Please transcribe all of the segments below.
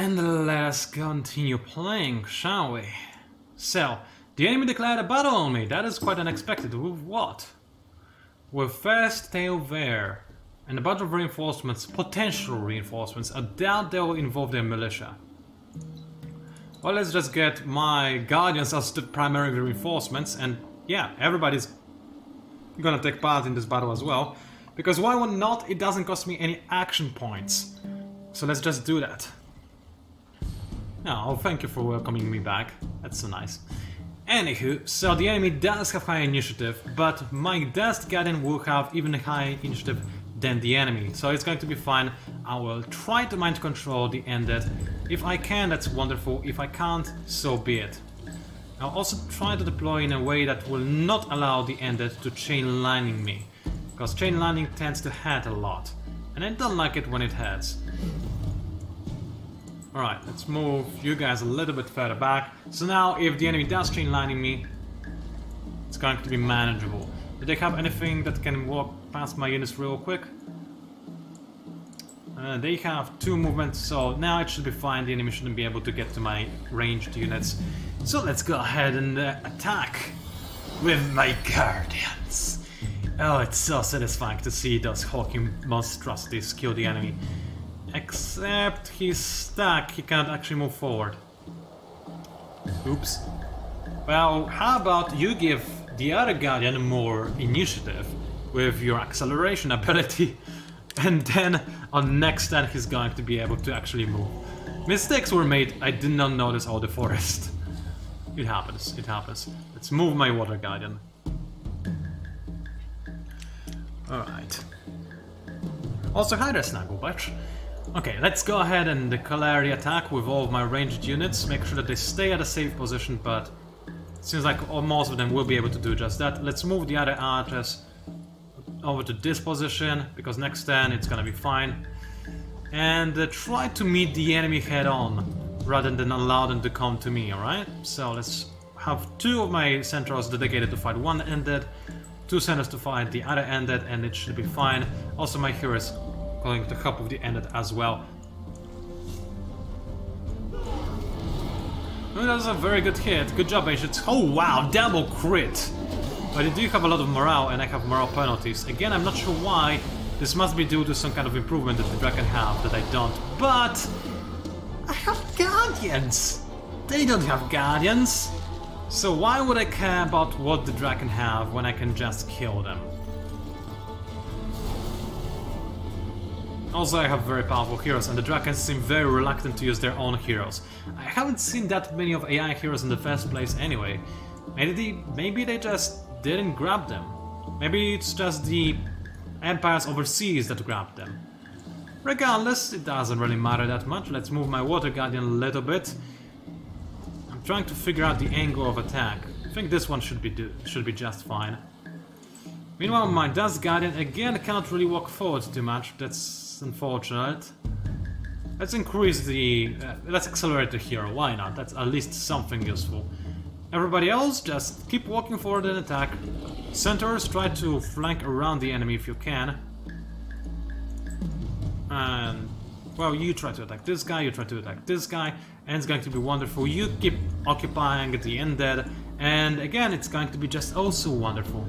And let us continue playing, shall we? So, the enemy declared a battle on me. That is quite unexpected. With what? With Fast Tail there. And a bunch of reinforcements, potential reinforcements. I doubt they will involve their militia. Well, let's just get my guardians as the primary reinforcements, and yeah, everybody's gonna take part in this battle as well. Because why would not? It doesn't cost me any action points. So let's just do that. Oh, thank you for welcoming me back. That's so nice. Anywho, so the enemy does have high initiative, but my Dust Guardian will have even higher initiative than the enemy, so it's going to be fine. I will try to mind control the Undead. If I can, that's wonderful. If I can't, so be it. I'll also try to deploy in a way that will not allow the Undead to chain lining me, because chain lining tends to head a lot, and I don't like it when it heads. Alright, let's move you guys a little bit further back. So now, if the enemy does chain lining me, it's going to be manageable. Do they have anything that can walk past my units real quick? They have 2 movements, so now it should be fine. The enemy shouldn't be able to get to my ranged units. So let's go ahead and attack with my guardians. Oh, it's so satisfying to see those hulking monstrosities kill the enemy. Except he's stuck, he can't actually move forward. Oops. Well, how about you give the other Guardian more initiative with your acceleration ability, and then on next turn he's going to be able to actually move. Mistakes were made, I did not notice all the forest. It happens, it happens. Let's move my Water Guardian. Alright. Also, hi there, Snagglebatch. Okay, let's go ahead and declare the attack with all of my ranged units. Make sure that they stay at a safe position, but it seems like most of them will be able to do just that. Let's move the other archers over to this position, because next turn it's gonna be fine. And try to meet the enemy head on, rather than allow them to come to me, alright? So let's have 2 of my centrals dedicated to fight one Undead, 2 centers to fight the other Undead, and it should be fine. Also my heroes going to help with the Undead as well. Oh, that was a very good hit. Good job, Ancients. Oh wow, double crit! But they do have a lot of morale, and I have morale penalties. Again, I'm not sure why. This must be due to some kind of improvement that the Dragon have that I don't. But I have Guardians! They don't have Guardians! So why would I care about what the Dragon have when I can just kill them? Also, I have very powerful heroes, and the Dragons seem very reluctant to use their own heroes. I haven't seen that many of AI heroes in the first place anyway. Maybe they just didn't grab them. Maybe it's just the empires overseas that grabbed them. Regardless, it doesn't really matter that much. Let's move my Water Guardian a little bit. I'm trying to figure out the angle of attack. I think this one should be just fine. Meanwhile, my Dust Guardian again cannot really walk forward too much. That's unfortunate. Let's increase the... let's accelerate the hero, why not? That's at least something useful. Everybody else, just keep walking forward and attack. Centaurs, try to flank around the enemy if you can. And... well, you try to attack this guy, you try to attack this guy, and it's going to be wonderful. You keep occupying the Undead, and again, it's going to be just also wonderful.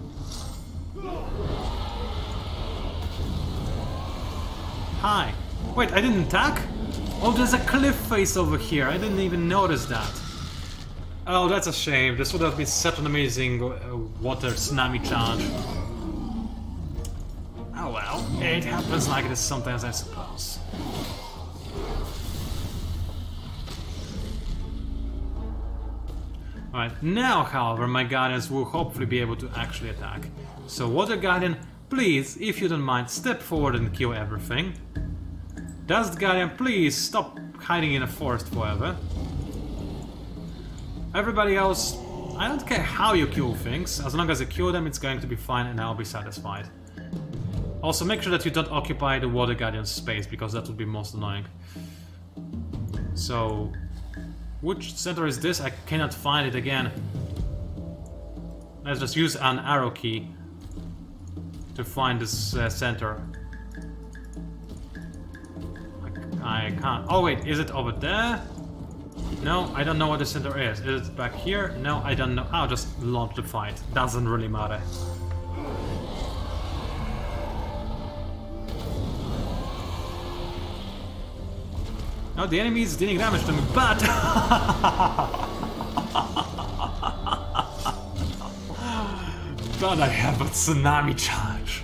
Hi. Wait, I didn't attack? Oh, there's a cliff face over here. I didn't even notice that. Oh, that's a shame. This would have been such an amazing water tsunami charge. Oh well, it happens like this sometimes, I suppose. Alright, now, however, my Guardians will hopefully be able to actually attack. So, Water Guardian, please, if you don't mind, step forward and kill everything. Dust Guardian, please stop hiding in a forest forever. Everybody else, I don't care how you kill things, as long as you kill them, it's going to be fine and I'll be satisfied. Also, make sure that you don't occupy the Water Guardian's space, because that would be most annoying. So, which center is this? I cannot find it again. Let's just use an arrow key to find this center. I can't. Oh wait, is it over there? No, I don't know what the center is. Is it back here? No, I don't know. I'll just launch the fight. Doesn't really matter. No, the enemy is dealing damage to me, but... but I have a tsunami charge.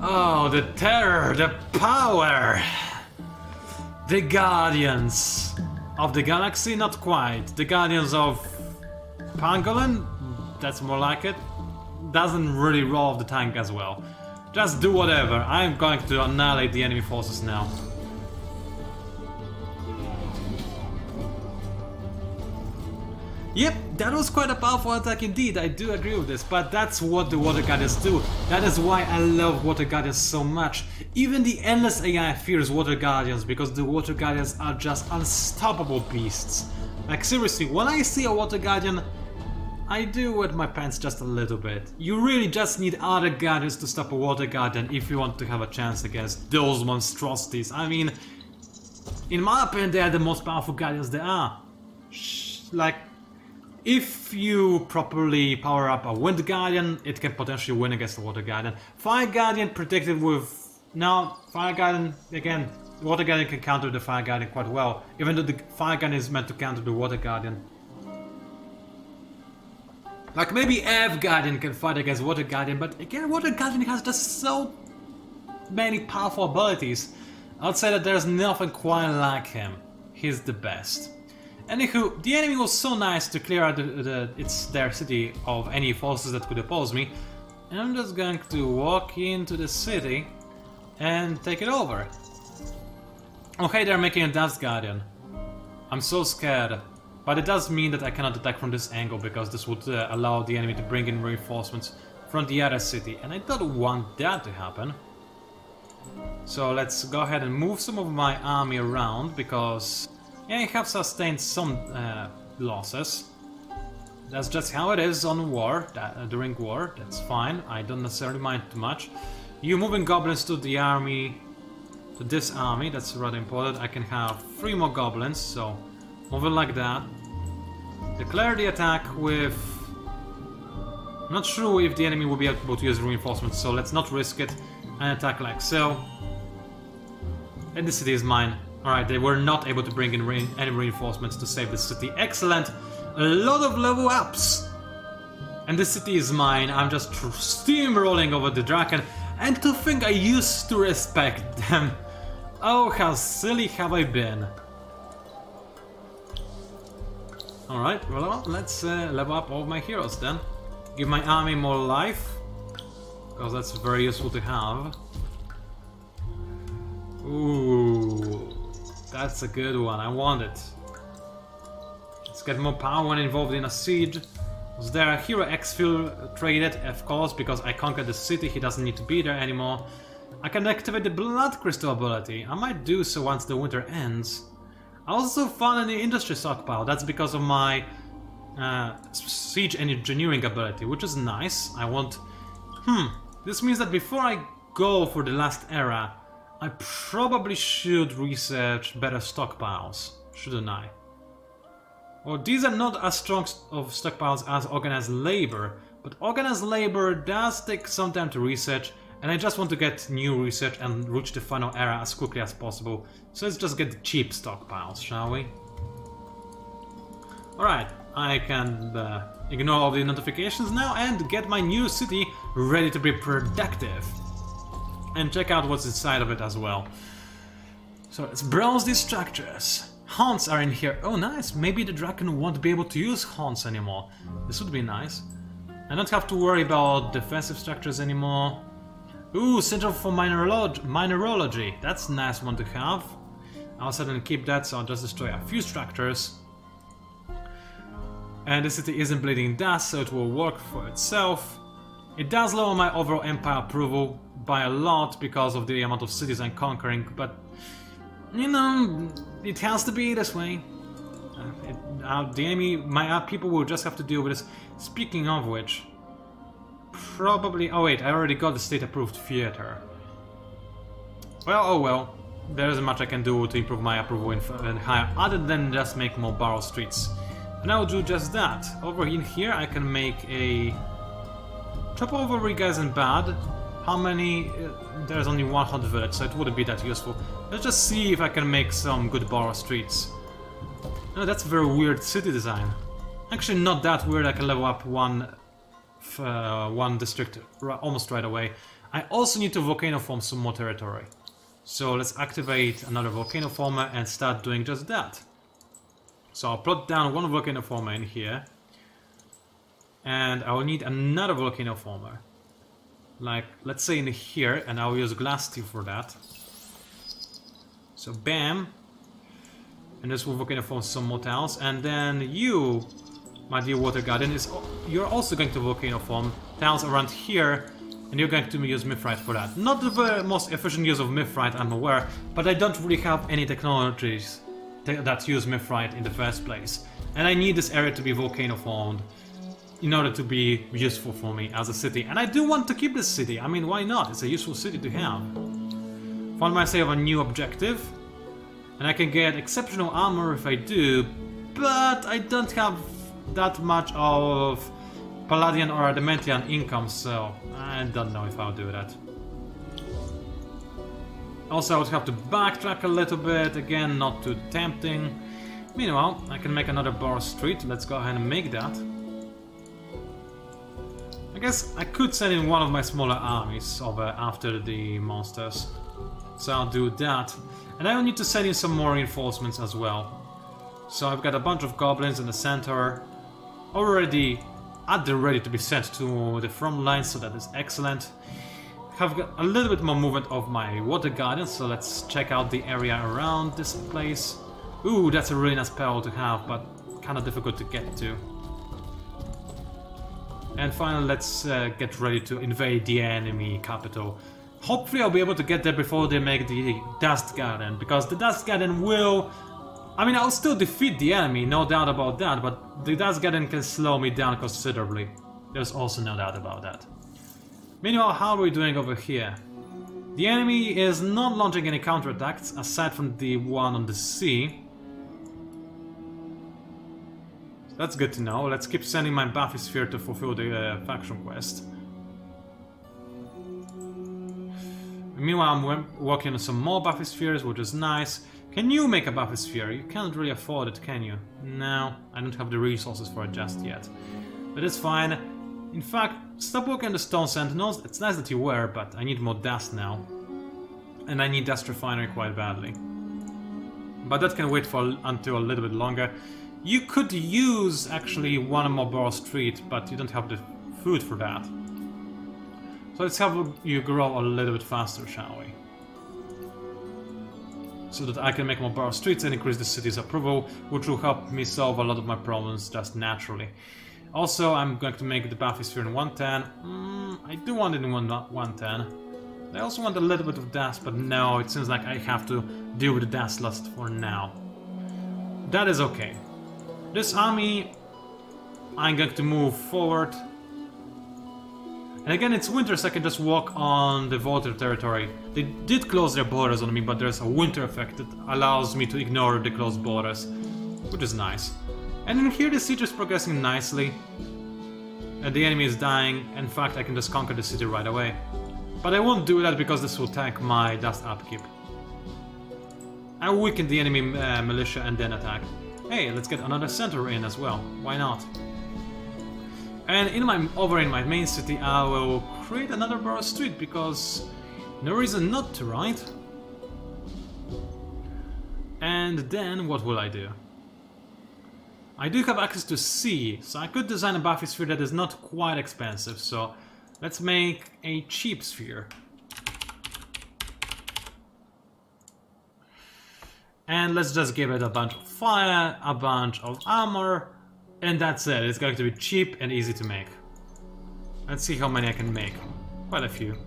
Oh, the terror, the power! The Guardians of the Galaxy, not quite. The Guardians of Pangolin, that's more like it. Doesn't really roll off the tank as well. Just do whatever. I'm going to annihilate the enemy forces now. Yep, that was quite a powerful attack indeed, I do agree with this, but that's what the Water Guardians do. That is why I love Water Guardians so much. Even the endless AI fears Water Guardians because the Water Guardians are just unstoppable beasts. Like seriously, when I see a Water Guardian, I do wet my pants just a little bit. You really just need other Guardians to stop a Water Guardian if you want to have a chance against those monstrosities. I mean, in my opinion, they are the most powerful Guardians there are. Like, if you properly power up a Wind Guardian, it can potentially win against the Water Guardian. Fire Guardian protected with... No, Fire Guardian, again, the Water Guardian can counter the Fire Guardian quite well, even though the Fire Guardian is meant to counter the Water Guardian. Like maybe Air Guardian can fight against Water Guardian, but again, Water Guardian has just so many powerful abilities. I'd say that there's nothing quite like him. He's the best. Anywho, the enemy was so nice to clear out their city of any forces that could oppose me. And I'm just going to walk into the city and take it over. Okay, they're making a Dust Guardian. I'm so scared. But it does mean that I cannot attack from this angle because this would allow the enemy to bring in reinforcements from the other city. And I don't want that to happen. So let's go ahead and move some of my army around because... yeah, I have sustained some losses. That's just how it is on war, during war, that's fine. I don't necessarily mind too much. You moving goblins to the army, to this army, that's rather important. I can have 3 more goblins, so move it like that. Declare the attack with... I'm not sure if the enemy will be able to use reinforcements, so let's not risk it and attack like so. And the city is mine. Alright, they were not able to bring in any reinforcements to save the city. Excellent! A lot of level ups! And the city is mine. I'm just steamrolling over the Draken. And to think I used to respect them. Oh, how silly have I been. Alright, well, let's level up all my heroes then. Give my army more life. Because that's very useful to have. Ooh. That's a good one, I want it. Let's get more power when involved in a siege. Was there a hero exfiltrated? Of course, because I conquered the city, he doesn't need to be there anymore. I can activate the Blood Crystal ability. I might do so once the winter ends. I also found an industry stockpile. That's because of my siege engineering ability, which is nice. I want... This means that before I go for the last era, I probably should research better stockpiles, shouldn't I? Well, these are not as strong of stockpiles as organized labor, but organized labor does take some time to research, and I just want to get new research and reach the final era as quickly as possible. So let's just get the cheap stockpiles, shall we? Alright, I can ignore all the notifications now and get my new city ready to be productive. And check out what's inside of it as well. So let's browse these structures. Haunts are in here. Oh nice, maybe the Draken won't be able to use haunts anymore. This would be nice. I don't have to worry about defensive structures anymore. Ooh, Center for Mineralogy. That's a nice one to have. I'll suddenly keep that, so I'll just destroy a few structures. And the city isn't bleeding dust, so it will work for itself. It does lower my overall empire approval by a lot because of the amount of cities I'm conquering, but you know, it has to be this way. The enemy, my people will just have to deal with this. Speaking of which, probably... oh wait, I already got the state-approved theater. Well, oh well. There isn't much I can do to improve my approval in higher, other than just make more borrow streets. And I will do just that. Over in here I can make a... Chop over rig isn't bad. How many? There's only 100 village, so it wouldn't be that useful. Let's just see if I can make some good borrow streets. No, that's a very weird city design. Actually not that weird, I can level up one district almost right away. I also need to volcano form some more territory. So let's activate another volcano former and start doing just that. So I'll plot down one volcano former in here. And I will need another volcano former. Like, let's say in here, and I'll use glass steel for that. So bam. And this will volcano form some more tiles. And then you, my dear water garden, you're also going to volcano form tiles around here. And you're going to use mithrite for that. Not the very most efficient use of mithrite, I'm aware, but I don't really have any technologies that use mithrite in the first place. And I need this area to be volcano formed in order to be useful for me as a city. And I do want to keep this city, I mean, why not? It's a useful city to have. Found myself a new objective, and I can get exceptional armor if I do, but I don't have that much of Palladian or Adamantian income, so I don't know if I'll do that. Also, I would have to backtrack a little bit, again, not too tempting. Meanwhile, I can make another bar street, let's go ahead and make that. I guess I could send in one of my smaller armies after the monsters. So I'll do that. And I will need to send in some more reinforcements as well. So I've got a bunch of goblins in the center, already at the ready to be sent to the front line, so that is excellent. I've got a little bit more movement of my water garden, so let's check out the area around this place. Ooh, that's a really nice peril to have, but kind of difficult to get to. And finally, let's get ready to invade the enemy capital. Hopefully I'll be able to get there before they make the Dust Garden, because the Dust Garden will... I mean, I'll still defeat the enemy, no doubt about that, but the Dust Garden can slow me down considerably. There's also no doubt about that. Meanwhile, how are we doing over here? The enemy is not launching any counterattacks, aside from the one on the sea. That's good to know. Let's keep sending my Bathysphere to fulfill the faction quest. Meanwhile, I'm working on some more Bathyspheres, which is nice. Can you make a Bathysphere? You can't really afford it, can you? No, I don't have the resources for it just yet. But it's fine. In fact, stop working on the Stone Sentinels. It's nice that you were, but I need more dust now. And I need Dust Refinery quite badly. But that can wait for until a little bit longer. You could use, actually, one more Borough Street, but you don't have the food for that. So let's have you grow a little bit faster, shall we? So that I can make more Borough Streets and increase the city's approval, which will help me solve a lot of my problems just naturally. Also, I'm going to make the Bathysphere in 110. I do want it in 110. I also want a little bit of dust, but no, it seems like I have to deal with the dust lust for now. That is okay. This army, I'm going to move forward. And again, it's winter, so I can just walk on the water territory. They did close their borders on me, but there's a winter effect that allows me to ignore the closed borders, which is nice. And in here, the siege is progressing nicely. The enemy is dying. In fact, I can just conquer the city right away. But I won't do that because this will tank my dust upkeep. I will weaken the enemy militia and then attack. Hey, let's get another center in as well. Why not? And over in my main city, I will create another Borough Street because no reason not to, right? And then what will I do? I do have access to sea, so I could design a Bathysphere that is not quite expensive, so let's make a cheap sphere. And let's just give it a bunch of fire, a bunch of armor, and that's it. It's going to be cheap and easy to make. Let's see how many I can make. Quite a few.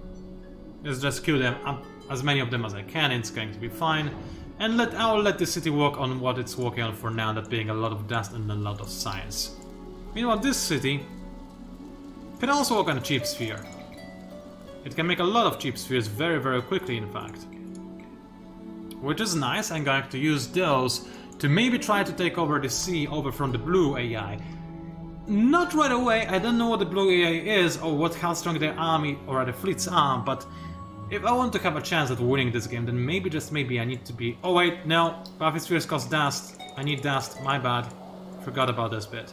Let's just kill them up, as many of them as I can, it's going to be fine. And I'll let the city work on what it's working on for now, that being a lot of dust and a lot of science. Meanwhile, this city can also work on a cheap sphere. It can make a lot of cheap spheres very, very quickly, in fact. which is nice. I'm going to use those to maybe try to take over the sea over from the blue AI. Not right away, I don't know what the blue AI is or how strong their army or the fleets are, but if I want to have a chance at winning this game, then maybe, just maybe, I need to be... Oh wait, no, Buffy Spheres cost dust. I need dust, my bad. Forgot about this bit.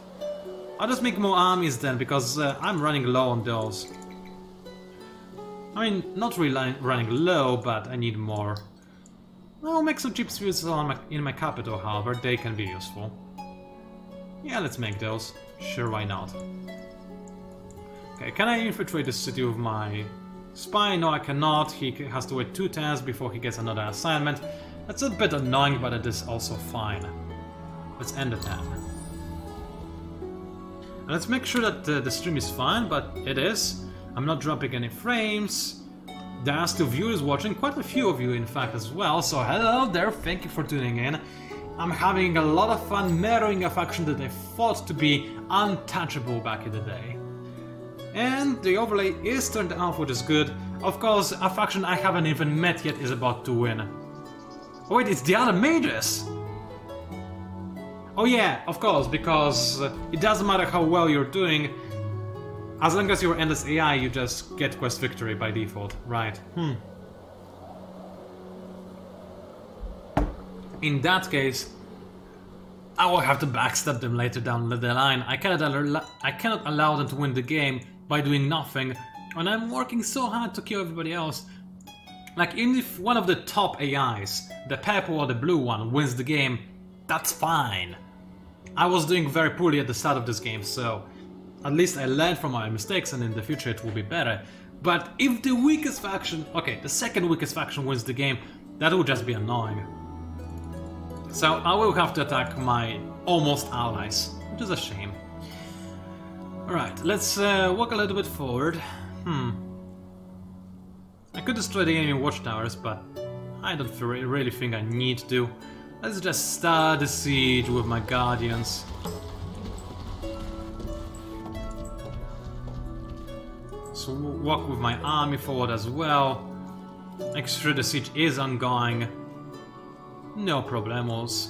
I'll just make more armies then, because I'm running low on those. I mean, not really running low, but I need more. I'll make some cheap spheres in my capital, however, they can be useful. Yeah, let's make those. Sure, why not? Okay, can I infiltrate the city with my spy? No, I cannot. He has to wait 2 turns before he gets another assignment. That's a bit annoying, but it is also fine. Let's end the turn. And let's make sure that the stream is fine, but it is. I'm not dropping any frames. There are still viewers watching, quite a few of you in fact as well, so hello there, thank you for tuning in. I'm having a lot of fun mirroring a faction that I thought to be untouchable back in the day. And the overlay is turned off, which is good. Of course, a faction I haven't even met yet is about to win. Oh wait, it's the other mages! Oh yeah, of course, because it doesn't matter how well you're doing, as long as you're endless AI, you just get quest victory by default, right? In that case, I will have to backstab them later down the line. I cannot allow them to win the game by doing nothing when I'm working so hard to kill everybody else. Like, even if one of the top AIs, the purple or the blue one, wins the game, that's fine. I was doing very poorly at the start of this game, so at least I learned from my mistakes and in the future it will be better. But if the weakest faction, okay, the second weakest faction wins the game, that will just be annoying. So I will have to attack my almost allies, which is a shame. Alright, let's walk a little bit forward. I could destroy the enemy watchtowers, but I don't really think I need to. Let's just start the siege with my guardians. So walk with my army forward as well. Make sure the siege is ongoing. No problemos.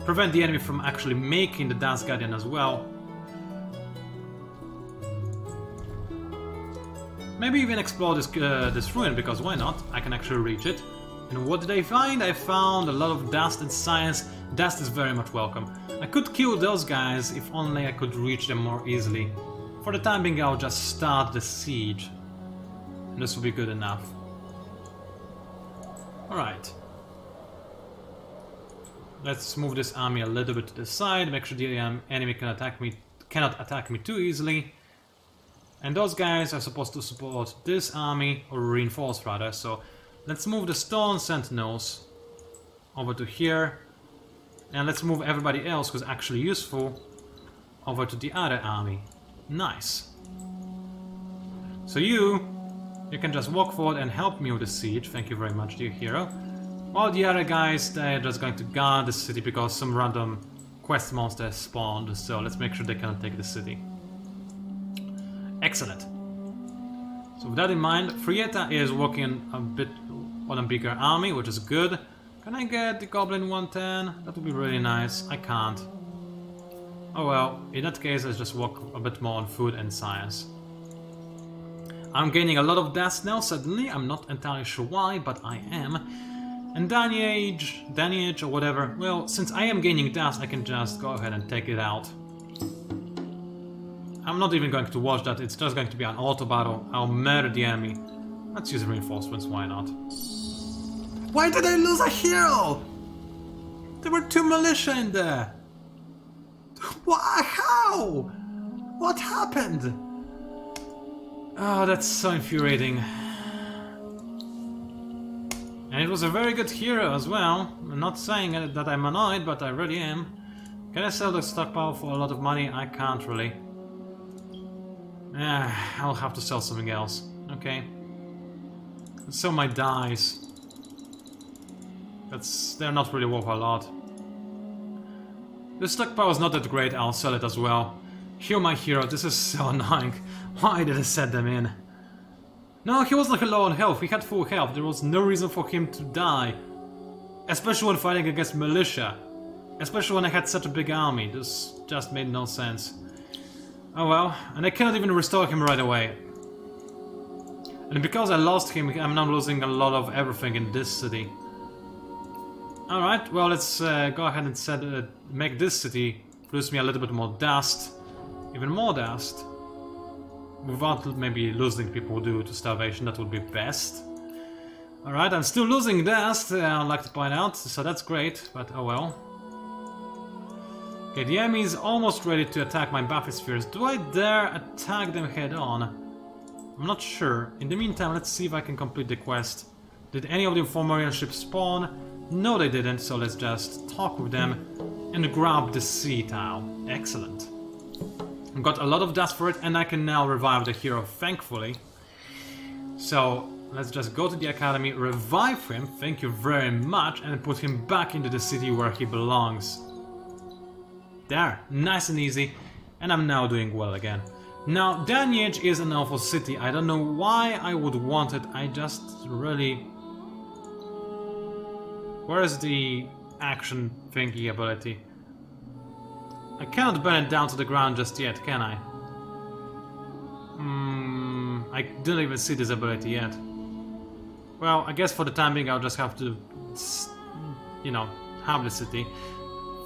Prevent the enemy from actually making the Dance Guardian as well. Maybe even explore this ruin, because why not? I can actually reach it. And what did I find? I found a lot of dust and science. Dust is very much welcome. I could kill those guys if only I could reach them more easily. For the time being, I'll just start the siege. And this will be good enough. Alright. Let's move this army a little bit to the side, make sure the enemy cannot attack me too easily. And those guys are supposed to support this army, or reinforce rather, so let's move the stone sentinels over to here. And let's move everybody else who's actually useful over to the other army. Nice. So you can just walk forward and help me with the siege, thank you very much, dear hero. While the other guys, they're just going to guard the city because some random quest monster spawned, so let's make sure they cannot take the city. Excellent. So with that in mind, Frieta is working a bit on a bigger army, which is good. Can I get the Goblin 110? That would be really nice. I can't. Oh well, in that case, let's just work a bit more on food and science. I'm gaining a lot of dust now, suddenly. I'm not entirely sure why, but I am. And Daniage or whatever, well, since I am gaining dust, I can just go ahead and take it out. I'm not even going to watch that, it's just going to be an auto battle. I'll murder the enemy. Let's use reinforcements, why not? Why did I lose a hero? There were 2 militia in there. Why? How? What happened? Oh, that's so infuriating. And it was a very good hero as well. I'm not saying that I'm annoyed, but I really am. Can I sell the stockpile for a lot of money? I can't really. I'll have to sell something else. Okay. Sell my dies. They're not really worth a lot. The stockpile is not that great, I'll sell it as well. Heal my hero, this is so annoying. Why did I set them in? No, he was like low on health, he had full health, there was no reason for him to die. Especially when fighting against militia. Especially when I had such a big army. This just made no sense. Oh well, and I cannot even restore him right away. And because I lost him, I'm now losing a lot of everything in this city. Alright, well let's go ahead and make this city produce me a little bit more dust. Even more dust. Without maybe losing people due to starvation, that would be best. Alright, I'm still losing dust, I'd like to point out, so that's great, but oh well. Okay, the enemy is almost ready to attack my bathyspheres. Do I dare attack them head on? I'm not sure. In the meantime, let's see if I can complete the quest. Did any of the Fomorian ships spawn? No, they didn't, so let's just talk with them and grab the sea tile. Excellent. I've got a lot of dust for it, and I can now revive the hero, thankfully. So, let's just go to the academy, revive him, thank you very much, and put him back into the city where he belongs. There, nice and easy, and I'm now doing well again. Now, Daniel is an awful city. I don't know why I would want it. I just really... Where is the action thingy ability? I cannot burn it down to the ground just yet, can I? I didn't even see this ability yet. Well, I guess for the time being I'll just have to, you know, have the city.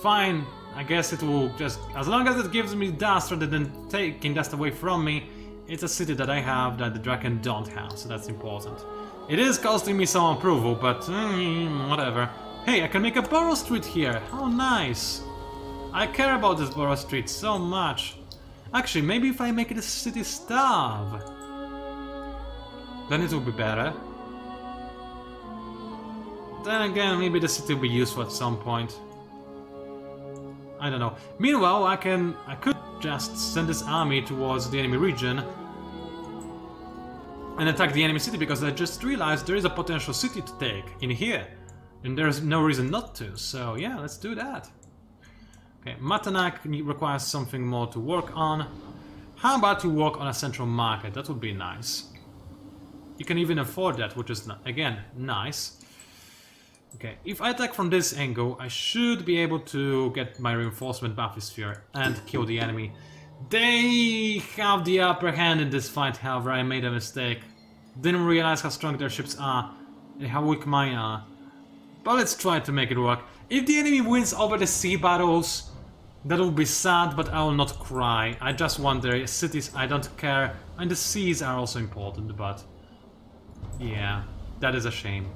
Fine, I guess it will just... As long as it gives me dust rather than taking dust away from me, it's a city that I have that the Draken don't have, so that's important. It is costing me some approval, but whatever. Hey, I can make a borough street here, how nice! I care about this borough street so much. Actually, maybe if I make it a city starve, then it will be better. Then again, maybe the city will be useful at some point. I don't know. Meanwhile, I could just send this army towards the enemy region and attack the enemy city, because I just realized there is a potential city to take in here, and there's no reason not to. So yeah, let's do that. Okay, Matanak requires something more to work on. How about to work on a central market? That would be nice. You can even afford that, which is, again, nice. Okay, if I attack from this angle, I should be able to get my reinforcement bathysphere and kill the enemy. They have the upper hand in this fight, however, I made a mistake. Didn't realize how strong their ships are and how weak mine are. But let's try to make it work. If the enemy wins over the sea battles, that will be sad, but I will not cry. I just want their cities, I don't care. And the seas are also important, but... yeah, that is a shame.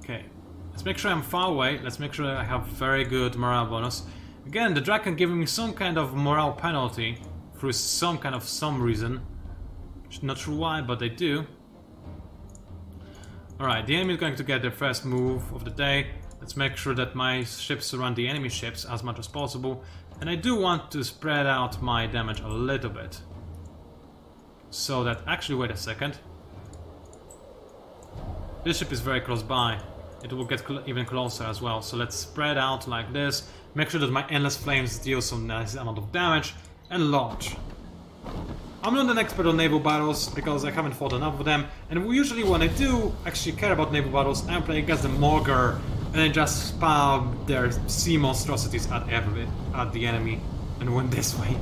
Okay, let's make sure I'm far away. Let's make sure I have very good morale bonus. Again, the Draken giving me some kind of morale penalty through some reason. Not sure why, but they do. Alright, the enemy is going to get their first move of the day. Let's make sure that my ships surround the enemy ships as much as possible. And I do want to spread out my damage a little bit. So that... actually, wait a second. This ship is very close by. It will get even closer as well. So let's spread out like this. Make sure that my endless flames deal some nice amount of damage. And launch. I'm not an expert on naval battles because I haven't fought enough of them. And usually when I do actually care about naval battles, I play against the Morgar. And I just spam their sea monstrosities at the enemy. And win this way.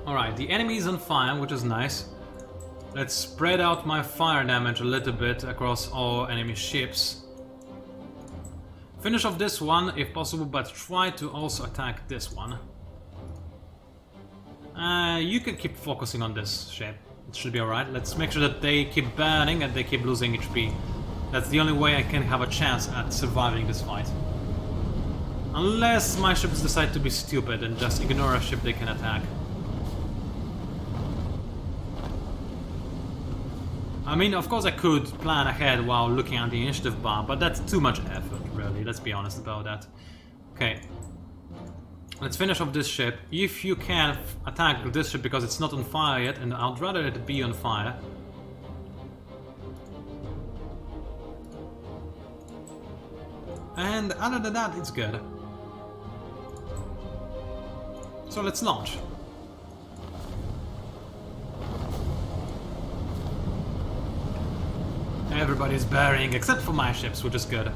Alright, the enemy is on fire, which is nice. Let's spread out my fire damage a little bit across all enemy ships. Finish off this one if possible, but try to also attack this one. You can keep focusing on this ship. It should be alright. Let's make sure that they keep burning and they keep losing HP. That's the only way I can have a chance at surviving this fight. Unless my ships decide to be stupid and just ignore a ship they can attack. I mean, of course I could plan ahead while looking at the initiative bar, but that's too much effort, really, let's be honest about that. Okay. Let's finish off this ship. If you can attack this ship because it's not on fire yet, and I'd rather it be on fire. And other than that, it's good. So let's launch. Everybody's burying except for my ships, which is good.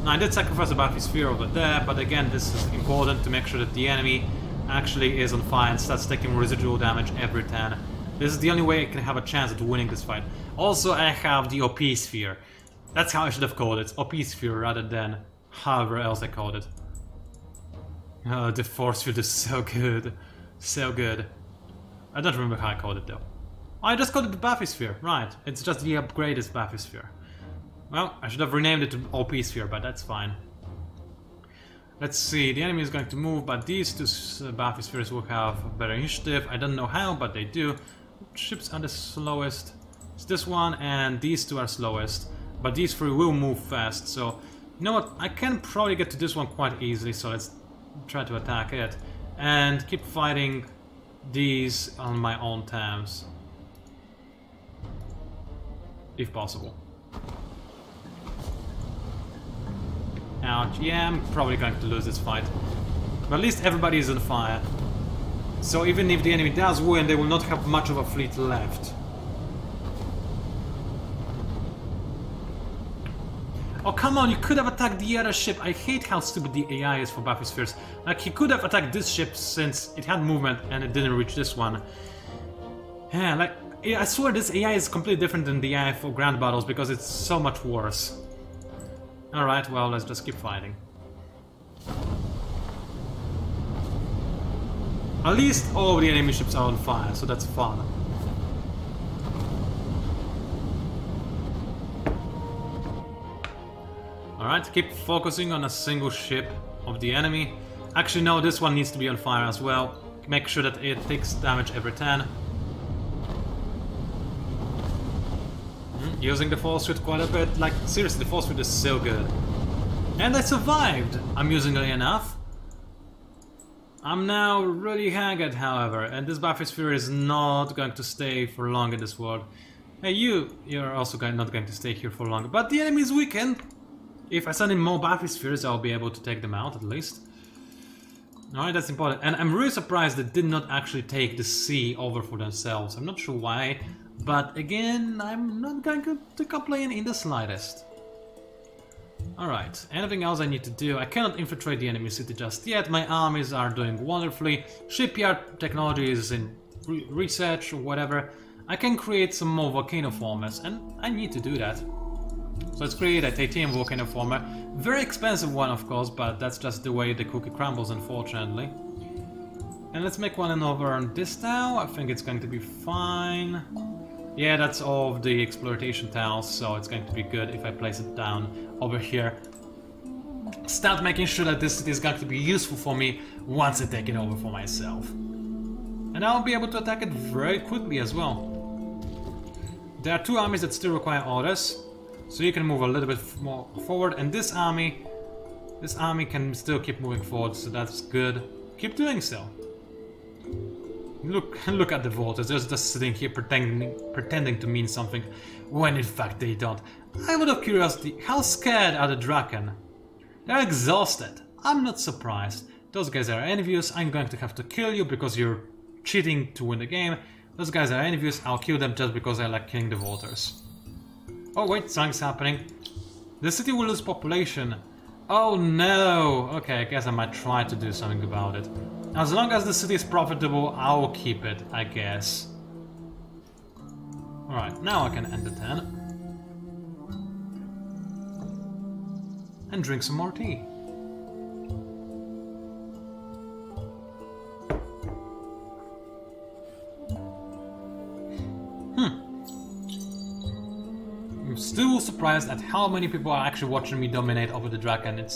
Now I did sacrifice a bathysphere over there, but again this is important to make sure that the enemy actually is on fire and starts taking residual damage every turn. This is the only way I can have a chance at winning this fight. Also I have the OP sphere. That's how I should have called it, OP sphere rather than however else I called it. Oh, the force field is so good. So good. I don't remember how I called it though. I just called it the bathysphere, right. It's just the upgraded bathysphere. Well, I should have renamed it to OP sphere, but that's fine. Let's see, the enemy is going to move, but these two bathyspheres will have better initiative. I don't know how, but they do. Ships are the slowest. It's this one, and these two are slowest. But these three will move fast, so... You know what, I can probably get to this one quite easily, so let's try to attack it. And keep fighting these on my own terms. If possible. Ouch, yeah, I'm probably going to lose this fight. But at least everybody is on fire. So even if the enemy does win, they will not have much of a fleet left. Oh come on, you could have attacked the other ship. I hate how stupid the AI is for bathyspheres. Like, he could have attacked this ship since it had movement and it didn't reach this one. Yeah, like, I swear this AI is completely different than the AI for grand battles because it's so much worse. Alright, well, let's just keep fighting. At least all of the enemy ships are on fire, so that's fun. Alright, keep focusing on a single ship of the enemy. Actually, no, this one needs to be on fire as well. Make sure that it takes damage every turn. Using the force field quite a bit. Like, seriously, the force field is so good. And I survived, amusingly enough. I'm now really haggard, however, and this bathysphere is not going to stay for long in this world. Hey, you're also not going to stay here for long. But the enemy is weakened. If I send in more bathyspheres, I'll be able to take them out, at least. Alright, that's important. And I'm really surprised they did not actually take the sea over for themselves. I'm not sure why. But again, I'm not going to complain in the slightest. Alright, anything else I need to do? I cannot infiltrate the enemy city just yet. My armies are doing wonderfully. Shipyard technology is in research or whatever. I can create some more volcano formers, and I need to do that. So let's create a titanium volcano former. Very expensive one, of course, but that's just the way the cookie crumbles, unfortunately. And let's make one over on this tile. I think it's going to be fine. Yeah, that's all of the exploitation tiles, so it's going to be good if I place it down over here. Start making sure that this city is going to be useful for me once I take it over for myself. And I'll be able to attack it very quickly as well. There are two armies that still require orders, so you can move a little bit more forward, and this army can still keep moving forward, so that's good. Keep doing so. Look at the voters, they're just sitting here pretending to mean something, when in fact they don't. Out of curiosity, how scared are the Draken? They're exhausted. I'm not surprised. Those guys are envious. I'm going to have to kill you because you're cheating to win the game. Those guys are envious. I'll kill them just because I like killing the voters. Oh wait, something's happening. The city will lose population. Oh no! Okay, I guess I might try to do something about it. As long as the city is profitable, I'll keep it, I guess. Alright, now I can end the turn. And drink some more tea. I'm still surprised at how many people are actually watching me dominate over the Draken.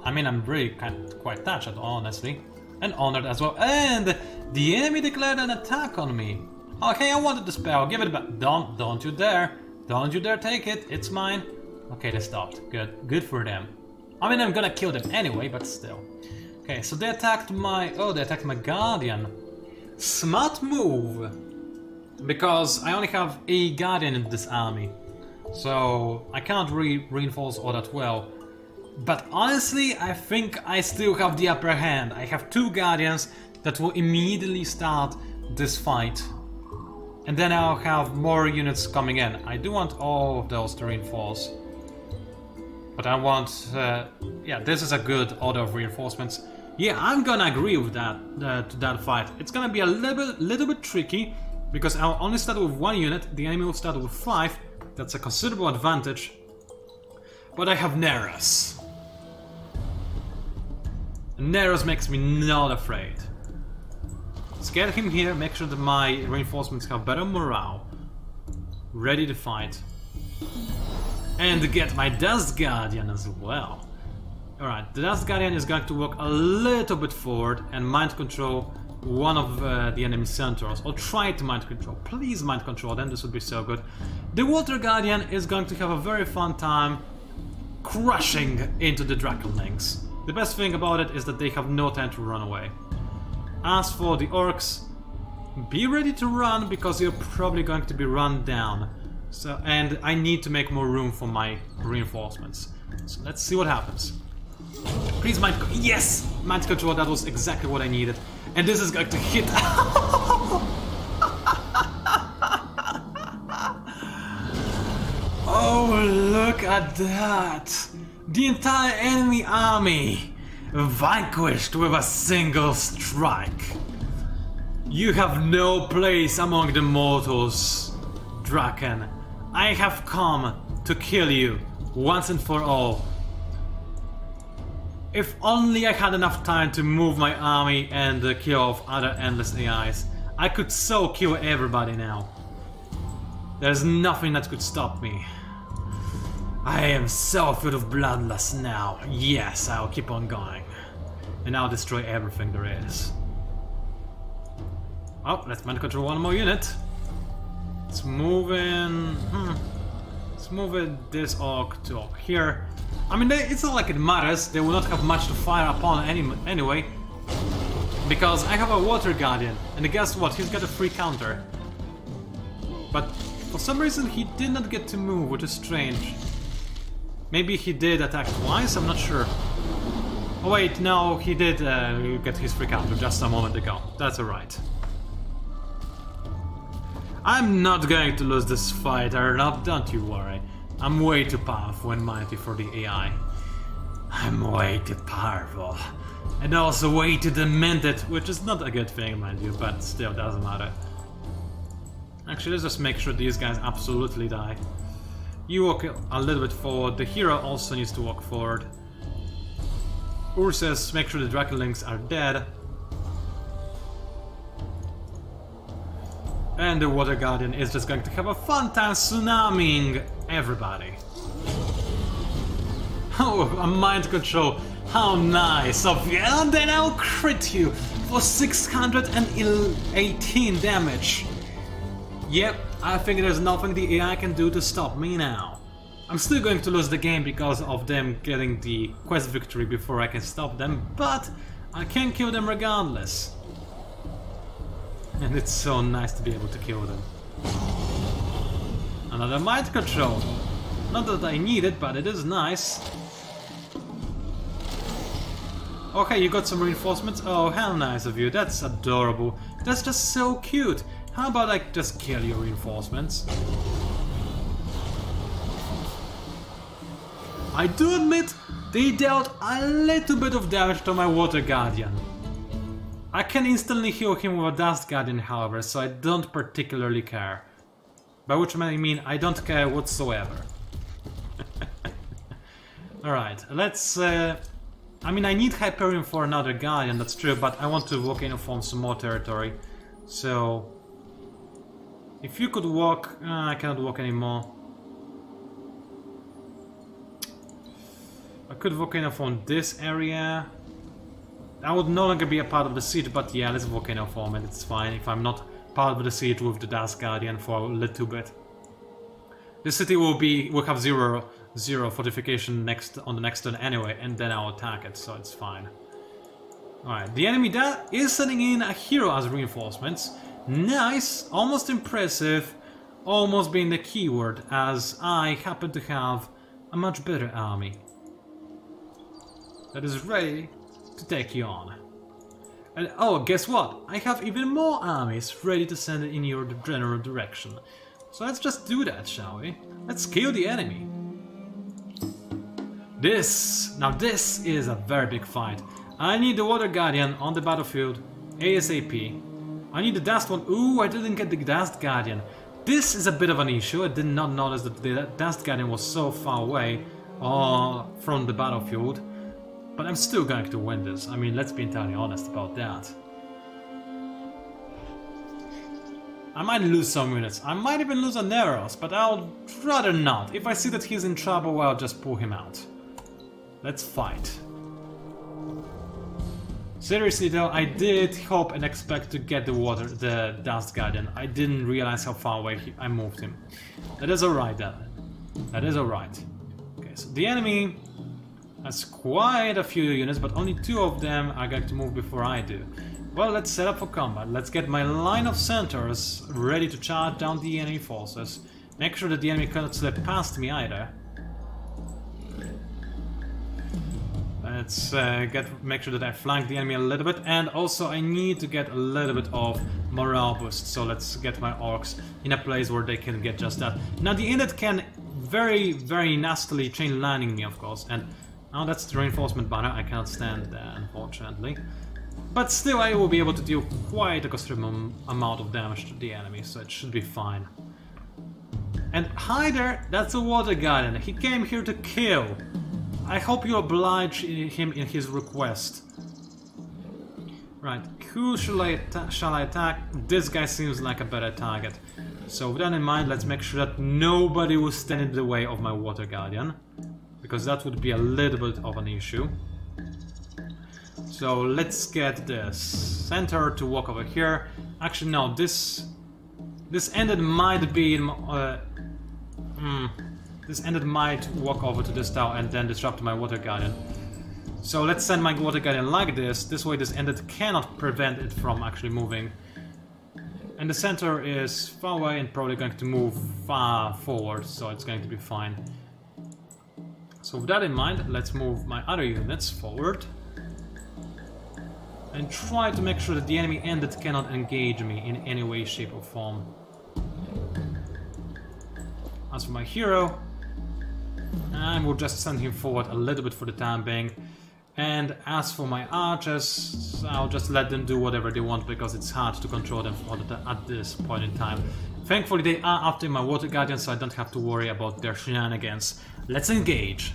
I mean, I'm really quite touched, honestly. And honored as well. And the enemy declared an attack on me. Okay, I wanted the spell. Give it back. Don't you dare. Don't you dare take it. It's mine. Okay, they stopped. Good for them. I mean, I'm gonna kill them anyway, but still. Okay, so they attacked my... Oh, they attacked my Guardian. Smart move. Because I only have a Guardian in this army. So I cannot reinforce all that well. But honestly, I think I still have the upper hand. I have 2 Guardians that will immediately start this fight. And then I'll have more units coming in. I do want all of those to reinforce. But I want... yeah, this is a good order of reinforcements. Yeah, I'm gonna agree with that, to that fight. It's gonna be a little bit tricky, because I'll only start with 1 unit, the enemy will start with 5. That's a considerable advantage. But I have Neros. Neros makes me not afraid. Let's get him here, make sure that my reinforcements have better morale. Ready to fight. And get my Dust Guardian as well. Alright, the Dust Guardian is going to walk a little bit forward and mind control one of the enemy centaurs. Or try to mind control. Please mind control them, this would be so good. The Water Guardian is going to have a very fun time crushing into the Draconlings. The best thing about it is that they have no time to run away. As for the orcs, be ready to run because you're probably going to be run down. So, and I need to make more room for my reinforcements. So let's see what happens. Please mind control. Yes! Mind control, that was exactly what I needed. And this is going to hit. Oh, look at that! The entire enemy army vanquished with a single strike. You have no place among the mortals, Draken. I have come to kill you once and for all. If only I had enough time to move my army and kill off other endless AIs, I could so kill everybody now. There's nothing that could stop me. I am so filled of bloodlust now. Yes, I'll keep on going. And I'll destroy everything there is. Oh, let's mind control 1 more unit. Let's move in... Let's move it, this orc to orc here. I mean, it's not like it matters. They will not have much to fire upon anyway. Because I have a Water Guardian. And guess what? He's got a free counter. But for some reason he did not get to move, which is strange. Maybe he did attack twice, I'm not sure. Oh wait, no, he did get his free counter just a moment ago. That's alright. I'm not going to lose this fight, Arnab, don't you worry. I'm way too powerful and mighty for the AI. I'm way too powerful. And also way too demented, which is not a good thing, mind you, but still doesn't matter. Actually, let's just make sure these guys absolutely die. You walk a little bit forward, the hero also needs to walk forward. Ursus, make sure the Draconlings are dead. And the Water Guardian is just going to have a fun time tsunamiing everybody. Oh, a mind control, how nice of you, and then I'll crit you for 618 damage. Yep, I think there's nothing the AI can do to stop me now. I'm still going to lose the game because of them getting the quest victory before I can stop them, but I can kill them regardless. And it's so nice to be able to kill them. Another mind control. Not that I need it, but it is nice. Okay, you got some reinforcements? Oh, how nice of you, that's adorable. That's just so cute. How about I just kill your reinforcements? I do admit, they dealt a little bit of damage to my Water Guardian. I can instantly heal him with a Dust Guardian, however, so I don't particularly care. By which I mean, I don't care whatsoever. Alright, let's... I mean, I need Hyperion for another Guardian, that's true, but I want to Volcano form some more territory. So... if you could walk... I cannot walk anymore. I could Volcano form this area. I would no longer be a part of the siege, but yeah, let's Volcano form it, it's fine if I'm not part of the siege with the Dust Guardian for a little bit. The city will have zero fortification on the next turn anyway, and then I'll attack it, so it's fine. Alright, the enemy is sending in a hero as reinforcements. Nice, almost impressive, almost being the keyword, as I happen to have a much better army. that is ready to take you on. And oh, guess what? I have even more armies ready to send in your general direction. So let's just do that, shall we? Let's kill the enemy. Now this is a very big fight. I need the Water Guardian on the battlefield ASAP. I need the Dust one. Ooh, I didn't get the Dust Guardian. This is a bit of an issue. I did not notice that the Dust Guardian was so far away from the battlefield. But I'm still going to win this. I mean, let's be entirely honest about that. I might lose some units. I might even lose an arrows, but I'll rather not. If I see that he's in trouble, well, I'll just pull him out. Let's fight. Seriously though, I did hope and expect to get the Dust Guardian. I didn't realize how far away I moved him. That is alright then. That is alright. Okay, so the enemy has quite a few units, but only 2 of them are going to move before I do. Well, let's set up for combat. Let's get my line of centaurs ready to charge down the enemy forces. Make sure that the enemy cannot slip past me either. Let's make sure that I flank the enemy a little bit, and also I need to get a little bit of morale boost, so let's get my orcs in a place where they can get just that. Now the unit can very, very nastily chain landing me, of course, and now that's the reinforcement banner. I cannot stand there, unfortunately. But still, I will be able to deal quite a considerable amount of damage to the enemy, so it should be fine. And Hyder, that's a Water Guardian. He came here to kill. I hope you oblige him in his request. Right, who shall I attack? This guy seems like a better target. So with that in mind, let's make sure that nobody will stand in the way of my Water Guardian, because that would be a little bit of an issue. So let's get the center to walk over here. Actually, no, this ended might be in this ended might walk over to this tower and then disrupt my Water Guardian. So let's send my Water Guardian like this. This way this ended cannot prevent it from actually moving. And the center is far away and probably going to move far forward, so it's going to be fine. So with that in mind, let's move my other units forward. And try to make sure that the enemy ended cannot engage me in any way, shape or form. As for my hero, and we'll just send him forward a little bit for the time being. And as for my archers, I'll just let them do whatever they want because it's hard to control them at this point in time. Thankfully they are after my Water Guardian, so I don't have to worry about their shenanigans. Let's engage.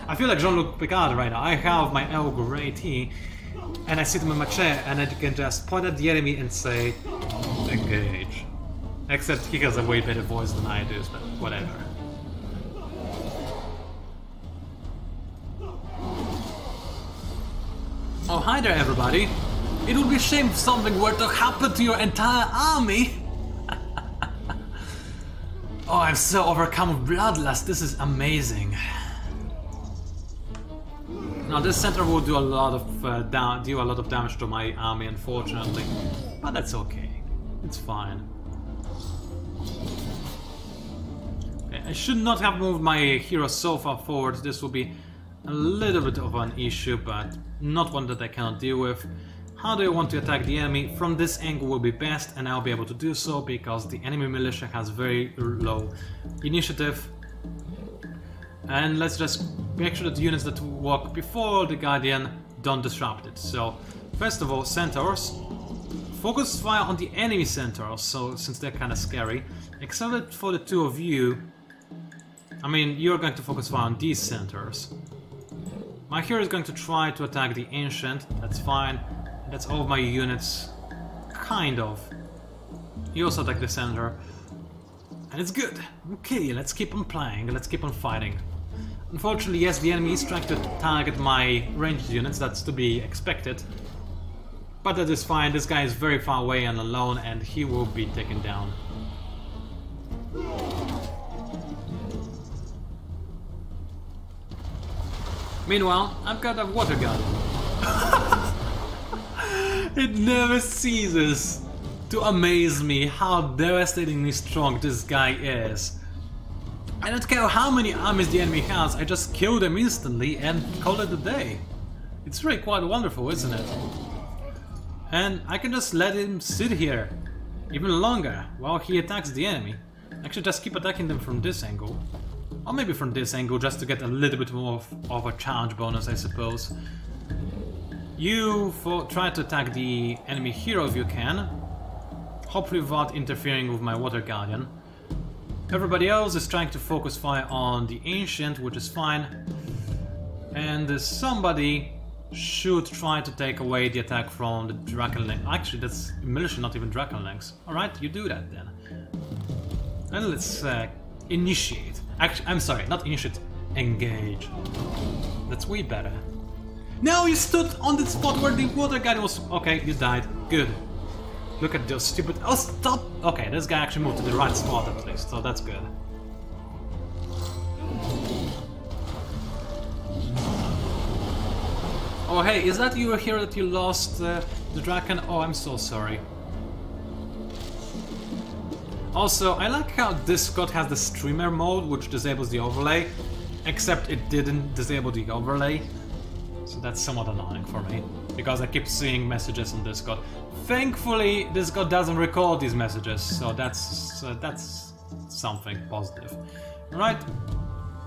I feel like Jean-Luc Picard right now. I have my Earl Grey tea and I sit in my chair and I can just point at the enemy and say, engage. Except he has a way better voice than I do, but whatever. Oh, hi there, everybody. It would be a shame if something were to happen to your entire army. Oh, I'm so overcome with bloodlust. This is amazing. Now, this center will do a lot of damage to my army, unfortunately, but that's okay. It's fine. Okay, I should not have moved my hero so far forward. This will be a little bit of an issue, but not one that I cannot deal with. How do I want to attack the enemy? From this angle will be best, and I'll be able to do so because the enemy militia has very low initiative. And let's just make sure that the units that walk before the Guardian don't disrupt it. So, first of all, centaurs. Focus fire on the enemy centaurs, so since they're kind of scary. Except for the 2 of you. I mean, you're going to focus fire on these centaurs. My hero is going to try to attack the ancient, that's fine. That's all of my units, kind of. You also attack the center. And it's good. Okay, let's keep on playing, let's keep on fighting. Unfortunately, yes, the enemy is trying to target my ranged units, that's to be expected. But that is fine, this guy is very far away and alone and he will be taken down. Meanwhile, I've got a Water Guardian. It never ceases to amaze me how devastatingly strong this guy is. I don't care how many armies the enemy has, I just kill them instantly and call it a day. It's really quite wonderful, isn't it? And I can just let him sit here even longer while he attacks the enemy. Actually, just keep attacking them from this angle. Or maybe from this angle, just to get a little bit more of a challenge bonus, I suppose. You try to attack the enemy hero if you can, hopefully without interfering with my Water Guardian. Everybody else is trying to focus fire on the Ancient, which is fine. And somebody should try to take away the attack from the Draken Lynx. Actually, that's militia, not even Draken Lynx. Alright, you do that then. And let's initiate. Actually, I'm sorry, not initiate, engage. That's way better. No, you stood on the spot where the Water Guardian was... Okay, you died. Good. Look at those stupid... Oh, stop! Okay, this guy actually moved to the right spot at least, so that's good. Oh, hey, is that your hero that you lost the Draken? Oh, I'm so sorry. Also, I like how this god has the streamer mode, which disables the overlay, except it didn't disable the overlay. So that's somewhat annoying for me, because I keep seeing messages on Discord. Thankfully, Discord doesn't record these messages, so that's something positive. Right?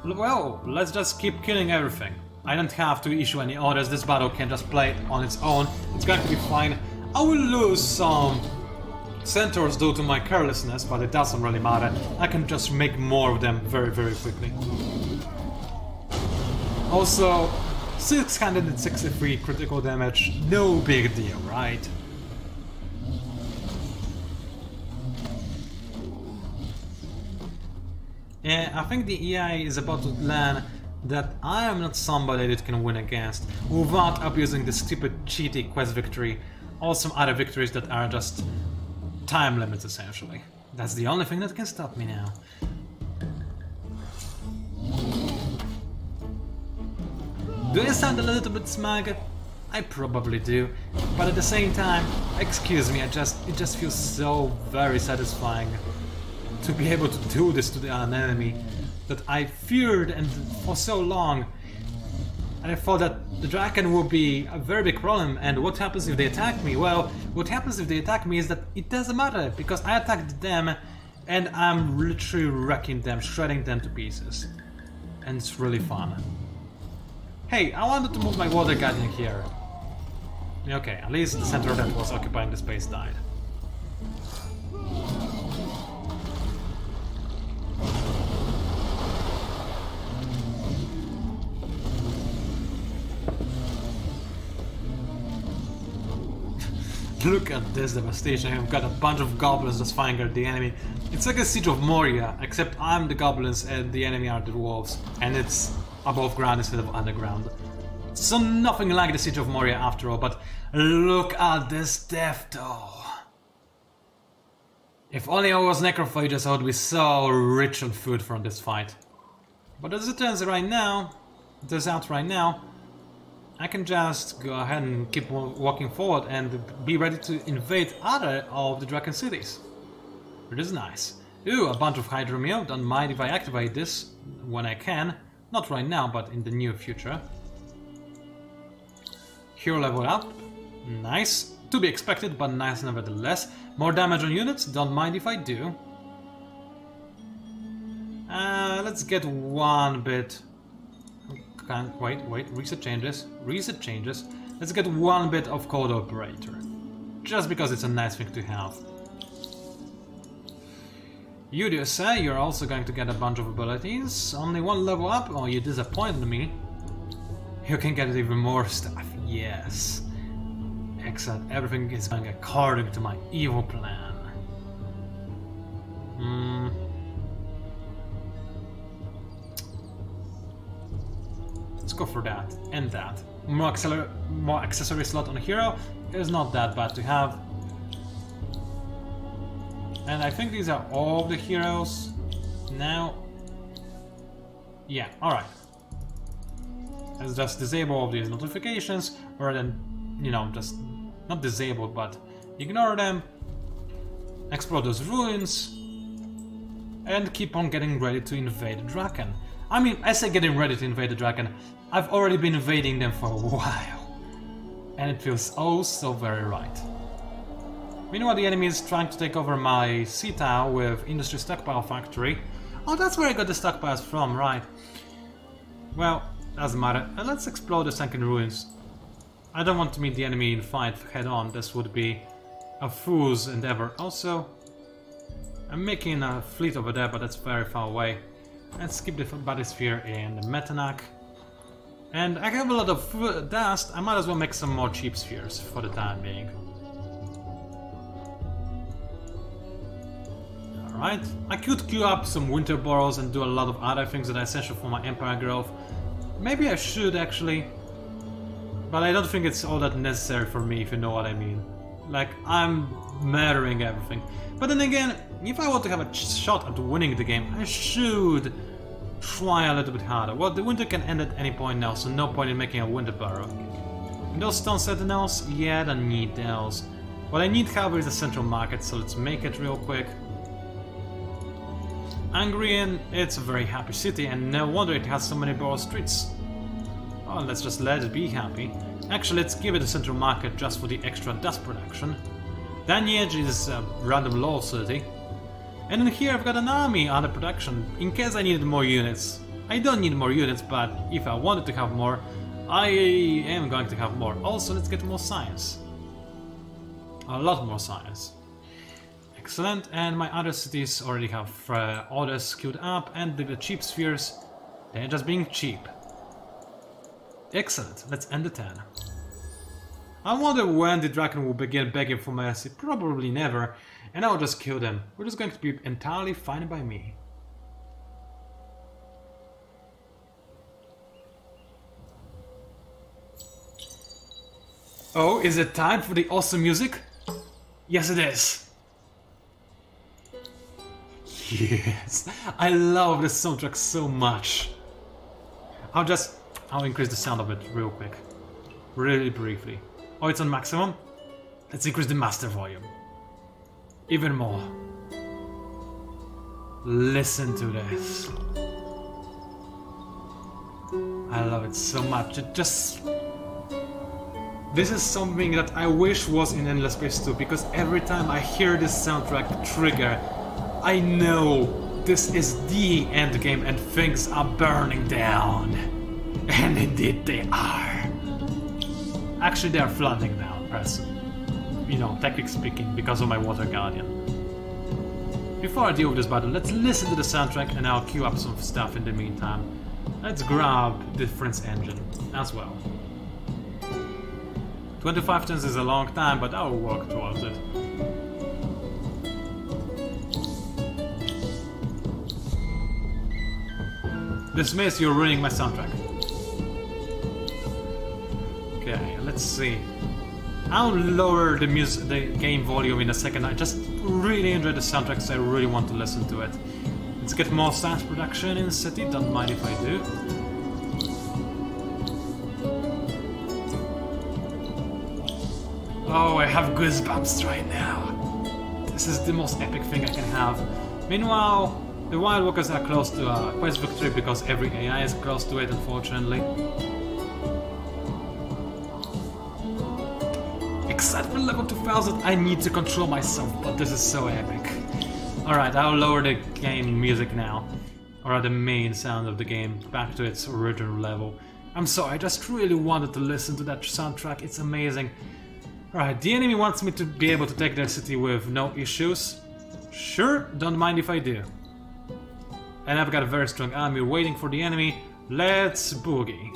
Well, let's just keep killing everything. I don't have to issue any orders, this battle can just play on its own. It's going to be fine. I will lose some centaurs due to my carelessness, but it doesn't really matter. I can just make more of them very, very quickly. Also, 663 critical damage, no big deal, right? Yeah, I think the AI is about to learn that I am not somebody that can win against without abusing the stupid cheaty quest victory or some other victories that are just time limits essentially. That's the only thing that can stop me now. Do I sound a little bit smug? I probably do, but at the same time, excuse me, it just feels so very satisfying to be able to do this to an enemy that I feared and for so long. And I thought that the Draken would be a very big problem, and what happens if they attack me? Well, what happens if they attack me is that it doesn't matter, because I attacked them and I'm literally wrecking them, shredding them to pieces. And it's really fun. Hey, I wanted to move my Water Guardian here. Okay, at least the center that was occupying the space died. Look at this devastation, I've got a bunch of goblins just firing at the enemy. It's like a Siege of Moria, except I'm the goblins and the enemy are the wolves. And it's above ground instead of underground. So nothing like the Siege of Moria after all, but look at this death toll. If only I was necrophages, I would be so rich on food from this fight. But as it turns out right now, I can just go ahead and keep walking forward and be ready to invade other of the Draken cities. It is nice. Ooh, a bunch of Hydromel, don't mind if I activate this when I can. Not right now, but in the near future. Hero level up. Nice. To be expected, but nice nevertheless. More damage on units, don't mind if I do. Let's get one bit... Wait, reset changes. Let's get one bit of Code Operator. Just because it's a nice thing to have. You do say you're also going to get a bunch of abilities. Only one level up? Oh, you disappointed me. You can get even more stuff. Yes. Excellent. Everything is going according to my evil plan. Let's go for that and that. More accessory slot on a hero is not that bad to have. And I think these are all the heroes now. Yeah, alright. Let's just disable all these notifications, or then, you know, just not disable, but ignore them. Explore those ruins. and keep on getting ready to invade the Draken. I mean, I say getting ready to invade the Draken, I've already been invading them for a while. And it feels oh so very right. Meanwhile, the enemy is trying to take over my sea tower with Industry Stockpile Factory. Oh, that's where I got the stockpiles from, right. Well, doesn't matter. Let's explore the sunken ruins. I don't want to meet the enemy in fight head on, this would be a fool's endeavor. Also, I'm making a fleet over there, but that's very far away. Let's skip the Bathysphere in the Metanak. And I have a lot of dust, I might as well make some more cheap spheres for the time being. Alright, I could queue up some winter burrows and do a lot of other things that are essential for my empire growth. Maybe I should actually, but I don't think it's all that necessary for me, if you know what I mean. Like, I'm murdering everything. But then again, if I want to have a shot at winning the game, I should try a little bit harder. Well, the winter can end at any point now, so no point in making a winter burrow. And those stone sentinels, yeah, I need those. What I need, however, is a central market, so let's make it real quick. Angrian, it's a very happy city, and no wonder it has so many borough streets. Oh, let's just let it be happy. Actually, let's give it a central market just for the extra dust production. Danyej is a random law city. And then here I've got an army under production, in case I needed more units. I don't need more units, but if I wanted to have more, I am going to have more. Also, let's get more science. A lot more science. Excellent, and my other cities already have orders queued up, and the cheap spheres, they're just being cheap. Excellent, let's end the turn. I wonder when the Draken will begin begging for mercy, probably never, and I'll just kill them, which is going to be entirely fine by me. Oh, is it time for the awesome music? Yes, it is. Yes, I love this soundtrack so much. I'll increase the sound of it real quick. Really briefly. Oh, it's on maximum? Let's increase the master volume. Even more. Listen to this. I love it so much. This is something that I wish was in Endless Space 2, because every time I hear this soundtrack trigger, I know this is the end game and things are burning down. And indeed they are. Actually, they are flooding down, you know, technically speaking, because of my Water Guardian. Before I deal with this battle, let's listen to the soundtrack and I'll queue up some stuff in the meantime. Let's grab the Prince engine as well. 25 turns is a long time, but I'll work towards it. Dismiss, you're ruining my soundtrack. Okay, let's see. I'll lower the game volume in a second. I just really enjoy the soundtrack, so I really want to listen to it. Let's get more science production in the city, don't mind if I do. Oh, I have goosebumps right now. This is the most epic thing I can have. Meanwhile, the Wild Walkers are close to a quest victory because every AI is close to it, unfortunately. Except for level 2000, I need to control myself, but this is so epic. Alright, I'll lower the game music now. Or the main sound of the game back to its original level. I'm sorry, I just really wanted to listen to that soundtrack, it's amazing. Alright, the enemy wants me to be able to take their city with no issues. Sure, don't mind if I do. And I've got a very strong army waiting for the enemy. Let's boogie.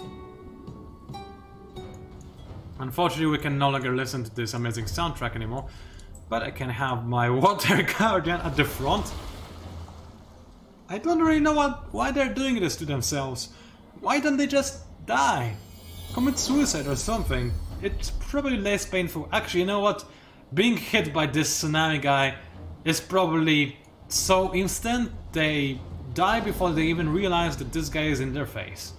Unfortunately, we can no longer listen to this amazing soundtrack anymore, but I can have my Water Guardian at the front. I don't really know why they're doing this to themselves. Why don't they just die? Commit suicide or something. It's probably less painful. Actually, you know what? Being hit by this tsunami guy is probably so instant, they die before they even realize that this guy is in their face.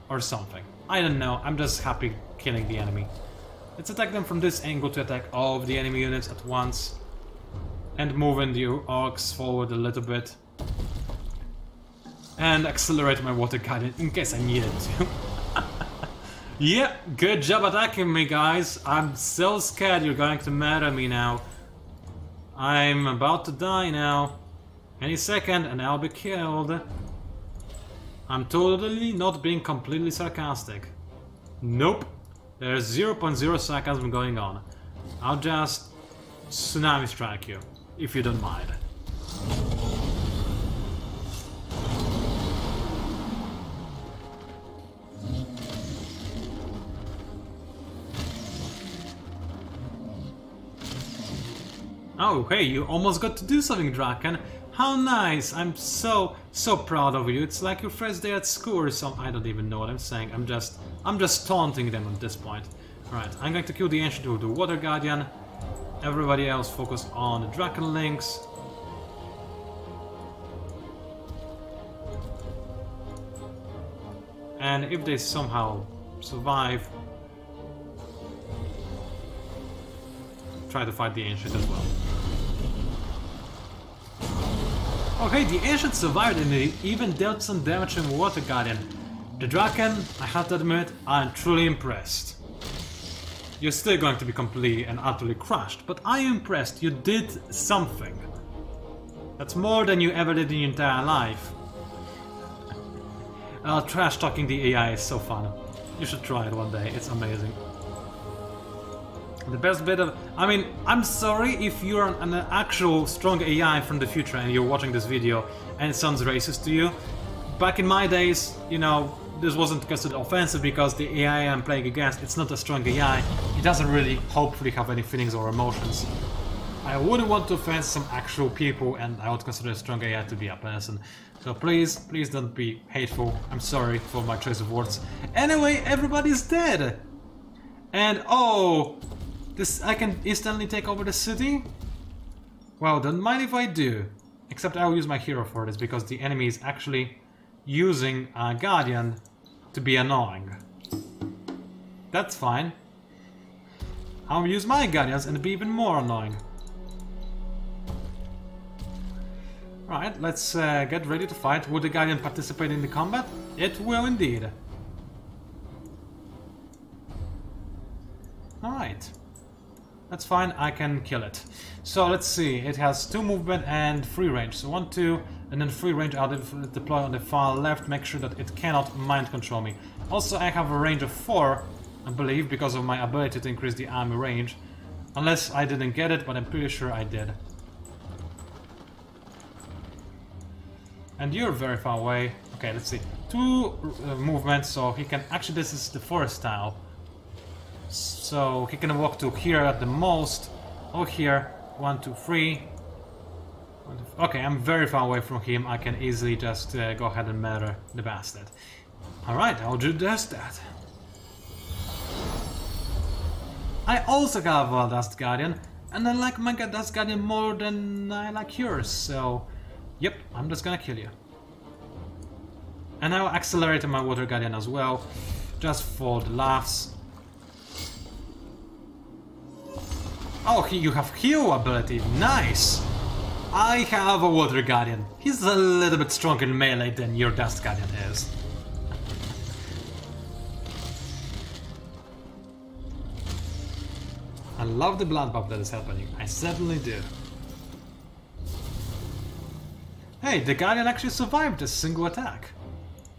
Or something. I don't know, I'm just happy killing the enemy. Let's attack them from this angle to attack all of the enemy units at once. And moving the orcs forward a little bit. and accelerate my water guardian in case I needed to. Yeah, good job attacking me, guys. I'm so scared you're going to murder me now. I'm about to die now. Any second and I'll be killed. I'm totally not being completely sarcastic. Nope. There's 0.0 sarcasm going on. I'll just tsunami strike you, if you don't mind. Oh, hey, you almost got to do something, Draken. How nice! I'm so proud of you. It's like your first day at school or something. I don't even know what I'm saying. I'm just taunting them at this point. Right, I'm going to kill the Ancient with the Water Guardian. Everybody else focus on the Draken Links. And if they somehow survive, try to fight the Ancient as well. Okay, the Ancient survived and they even dealt some damage in Water Guardian. The Draken, I have to admit, I'm truly impressed. You're still going to be completely and utterly crushed, but I am impressed. You did something. That's more than you ever did in your entire life. Trash talking the AI is so fun. You should try it one day, it's amazing. The best bit of... I mean, I'm sorry if you're an actual strong AI from the future and you're watching this video and it sounds racist to you. Back in my days, you know, this wasn't considered offensive because the AI I'm playing against, it's not a strong AI. It doesn't really, hopefully, have any feelings or emotions. I wouldn't want to offend some actual people and I would consider a strong AI to be a person. So please don't be hateful. I'm sorry for my choice of words. Anyway, everybody's dead! And oh... I can instantly take over the city? Well, don't mind if I do. Except I'll use my hero for this, because the enemy is actually using a Guardian to be annoying. That's fine. I'll use my Guardians and be even more annoying. Right, let's get ready to fight. Will the Guardian participate in the combat? It will indeed. Alright. That's fine, I can kill it. So let's see, it has 2 movement and free range. So 1, 2, and then free range I'll deploy on the far left, make sure that it cannot mind control me. Also I have a range of 4, I believe, because of my ability to increase the army range. Unless I didn't get it, but I'm pretty sure I did. And you're very far away. Okay, let's see. 2 movements, so he can... Actually, this is the forest style. So he can walk to here at the most, or here, 1, 2, 3. Okay, I'm very far away from him, I can easily just go ahead and murder the bastard. Alright, I'll do just that. I also have a Dust Guardian, and I like my Dust Guardian more than I like yours, so... Yep, I'm just gonna kill you. And I'll accelerate my Water Guardian as well, just for the laughs. Oh, you have heal ability, nice! I have a Water Guardian. He's a little bit stronger in melee than your Dust Guardian is. I love the blood buff that is happening, I certainly do. Hey, the Guardian actually survived a single attack.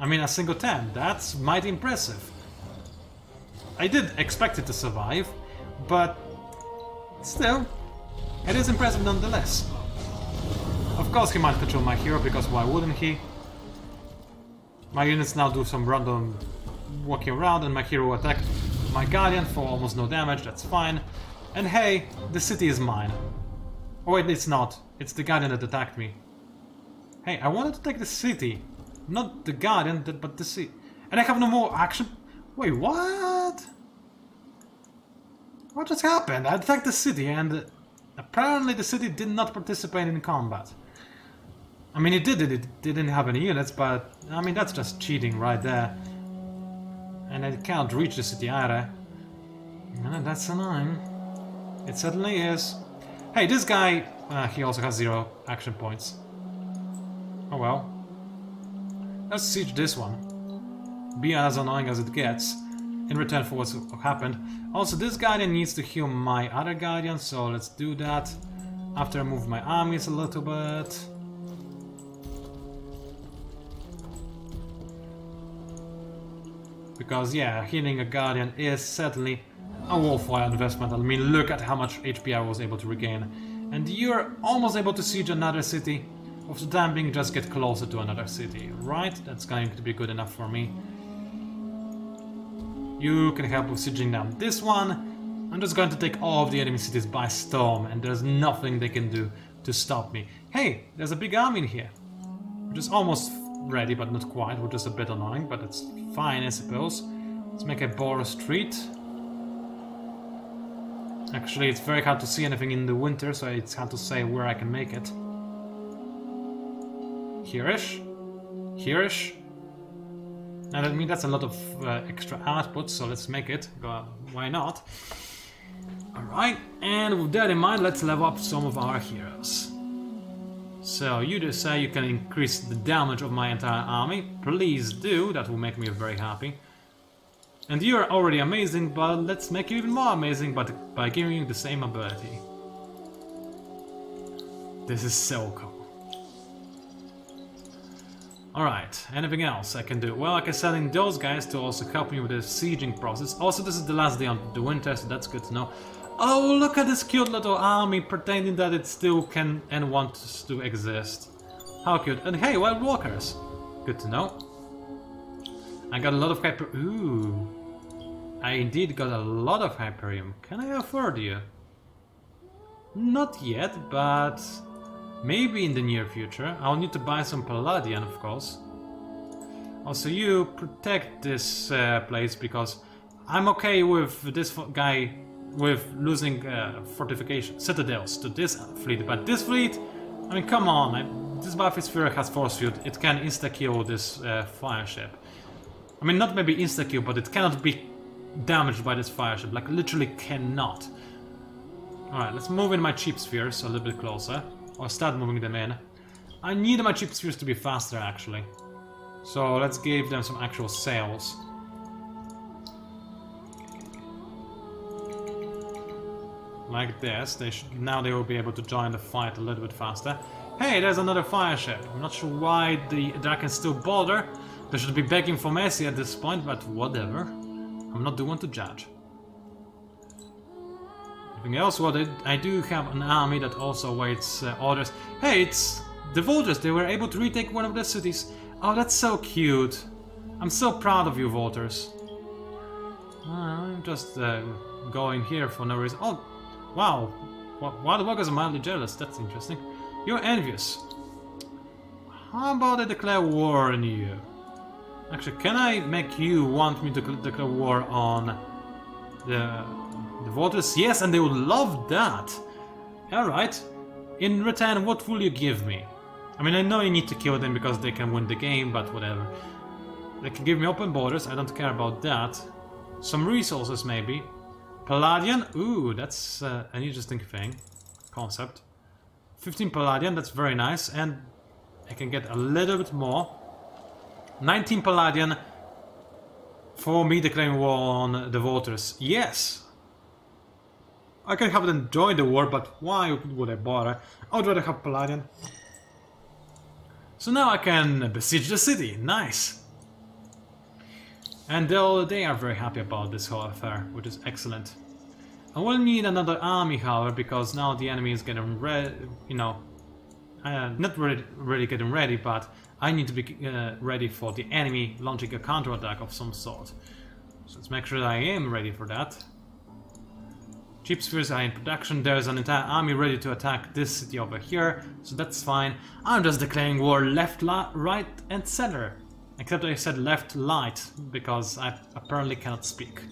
I mean a single 10, that's mighty impressive. I did expect it to survive, but... Still, it is impressive nonetheless. Of course he might control my hero, because why wouldn't he? My units now do some random walking around and my hero will attack my Guardian for almost no damage, that's fine. And hey, the city is mine. Oh wait, it's not. It's the Guardian that attacked me. Hey, I wanted to take the city. Not the Guardian, but the city. And I have no more action. Wait, what? What just happened? I attacked the city and apparently the city did not participate in combat. I mean, it didn't have any units, but I mean, that's just cheating right there. And it can't reach the city either. And that's annoying. It certainly is. Hey, this guy, he also has 0 action points. Oh well. Let's siege this one. Be as annoying as it gets, in return for what's happened. Also, this Guardian needs to heal my other Guardian, so let's do that. After I move my armies a little bit. Because, yeah, healing a Guardian is certainly a worthwhile investment. I mean, look at how much HP I was able to regain. And you're almost able to siege another city. For the time being, just get closer to another city, right? That's going to be good enough for me. You can help with sieging down this one. I'm just going to take all of the enemy cities by storm, and there's nothing they can do to stop me. Hey, there's a big army in here, which is almost ready, but not quite, which is a bit annoying, but it's fine, I suppose. Let's make a border street. Actually, it's very hard to see anything in the winter, so it's hard to say where I can make it. Here-ish? Here-ish? And I mean, that's a lot of extra output, so let's make it. Why not? Alright, and with that in mind, let's level up some of our heroes. So, you just say you can increase the damage of my entire army. Please do, that will make me very happy. And you're already amazing, but let's make you even more amazing by giving you the same ability. This is so cool. Alright, anything else I can do? Well, I can send in those guys to also help me with the sieging process. Also, this is the last day of the winter, so that's good to know. Oh, look at this cute little army pretending that it still can and wants to exist. How cute. And hey, wild walkers. Good to know. I got a lot of hyper... Ooh. I indeed got a lot of Hyperium. Can I afford you? Not yet, but... maybe in the near future. I'll need to buy some Palladian, of course. Also, you protect this place, because I'm okay with this guy with losing fortification citadels to this fleet. But this fleet, I mean, come on! This Bathysphere has force field. It can insta-kill this fire ship. I mean, not maybe insta-kill, but it cannot be damaged by this fire ship. Like, literally cannot. Alright, let's move in my cheap spheres a little bit closer. Or start moving them in. I need my cheap spheres to be faster, actually. So let's give them some actual sails. Like this. Now they will be able to join the fight a little bit faster. Hey, there's another fire ship. I'm not sure why the Drakens still bother. They should be begging for mercy at this point, but whatever. I'm not the one to judge. Anything else? Well, I do have an army that also awaits orders. Hey, it's the Vultures. They were able to retake one of the cities. Oh, that's so cute. I'm so proud of you, Vultures. I'm just going here for no reason. Oh, wow. Wild Walkers are mildly jealous. That's interesting. You're envious. How about I declare war on you? Actually, can I make you want me to declare war on the voters? Yes, and they would love that. Alright. In return, what will you give me? I mean, I know you need to kill them because they can win the game, but whatever. They can give me open borders, I don't care about that. Some resources, maybe. Palladian? Ooh, that's an interesting thing. Concept. 15 Palladian, that's very nice, and I can get a little bit more. 19 Palladian for me declaring war on the voters. Yes! I can have them join the war, but why would I bother? I would rather have Palladian. So now I can besiege the city. Nice! And they are very happy about this whole affair, which is excellent. I will need another army, however, because now the enemy is getting ready, you know, not really getting ready, but I need to be ready for the enemy launching a counterattack of some sort. So let's make sure that I am ready for that. Cheap spheres are in production. There's an entire army ready to attack this city over here, so that's fine. I'm just declaring war left, right, and center. Except I said left, light, because I apparently cannot speak.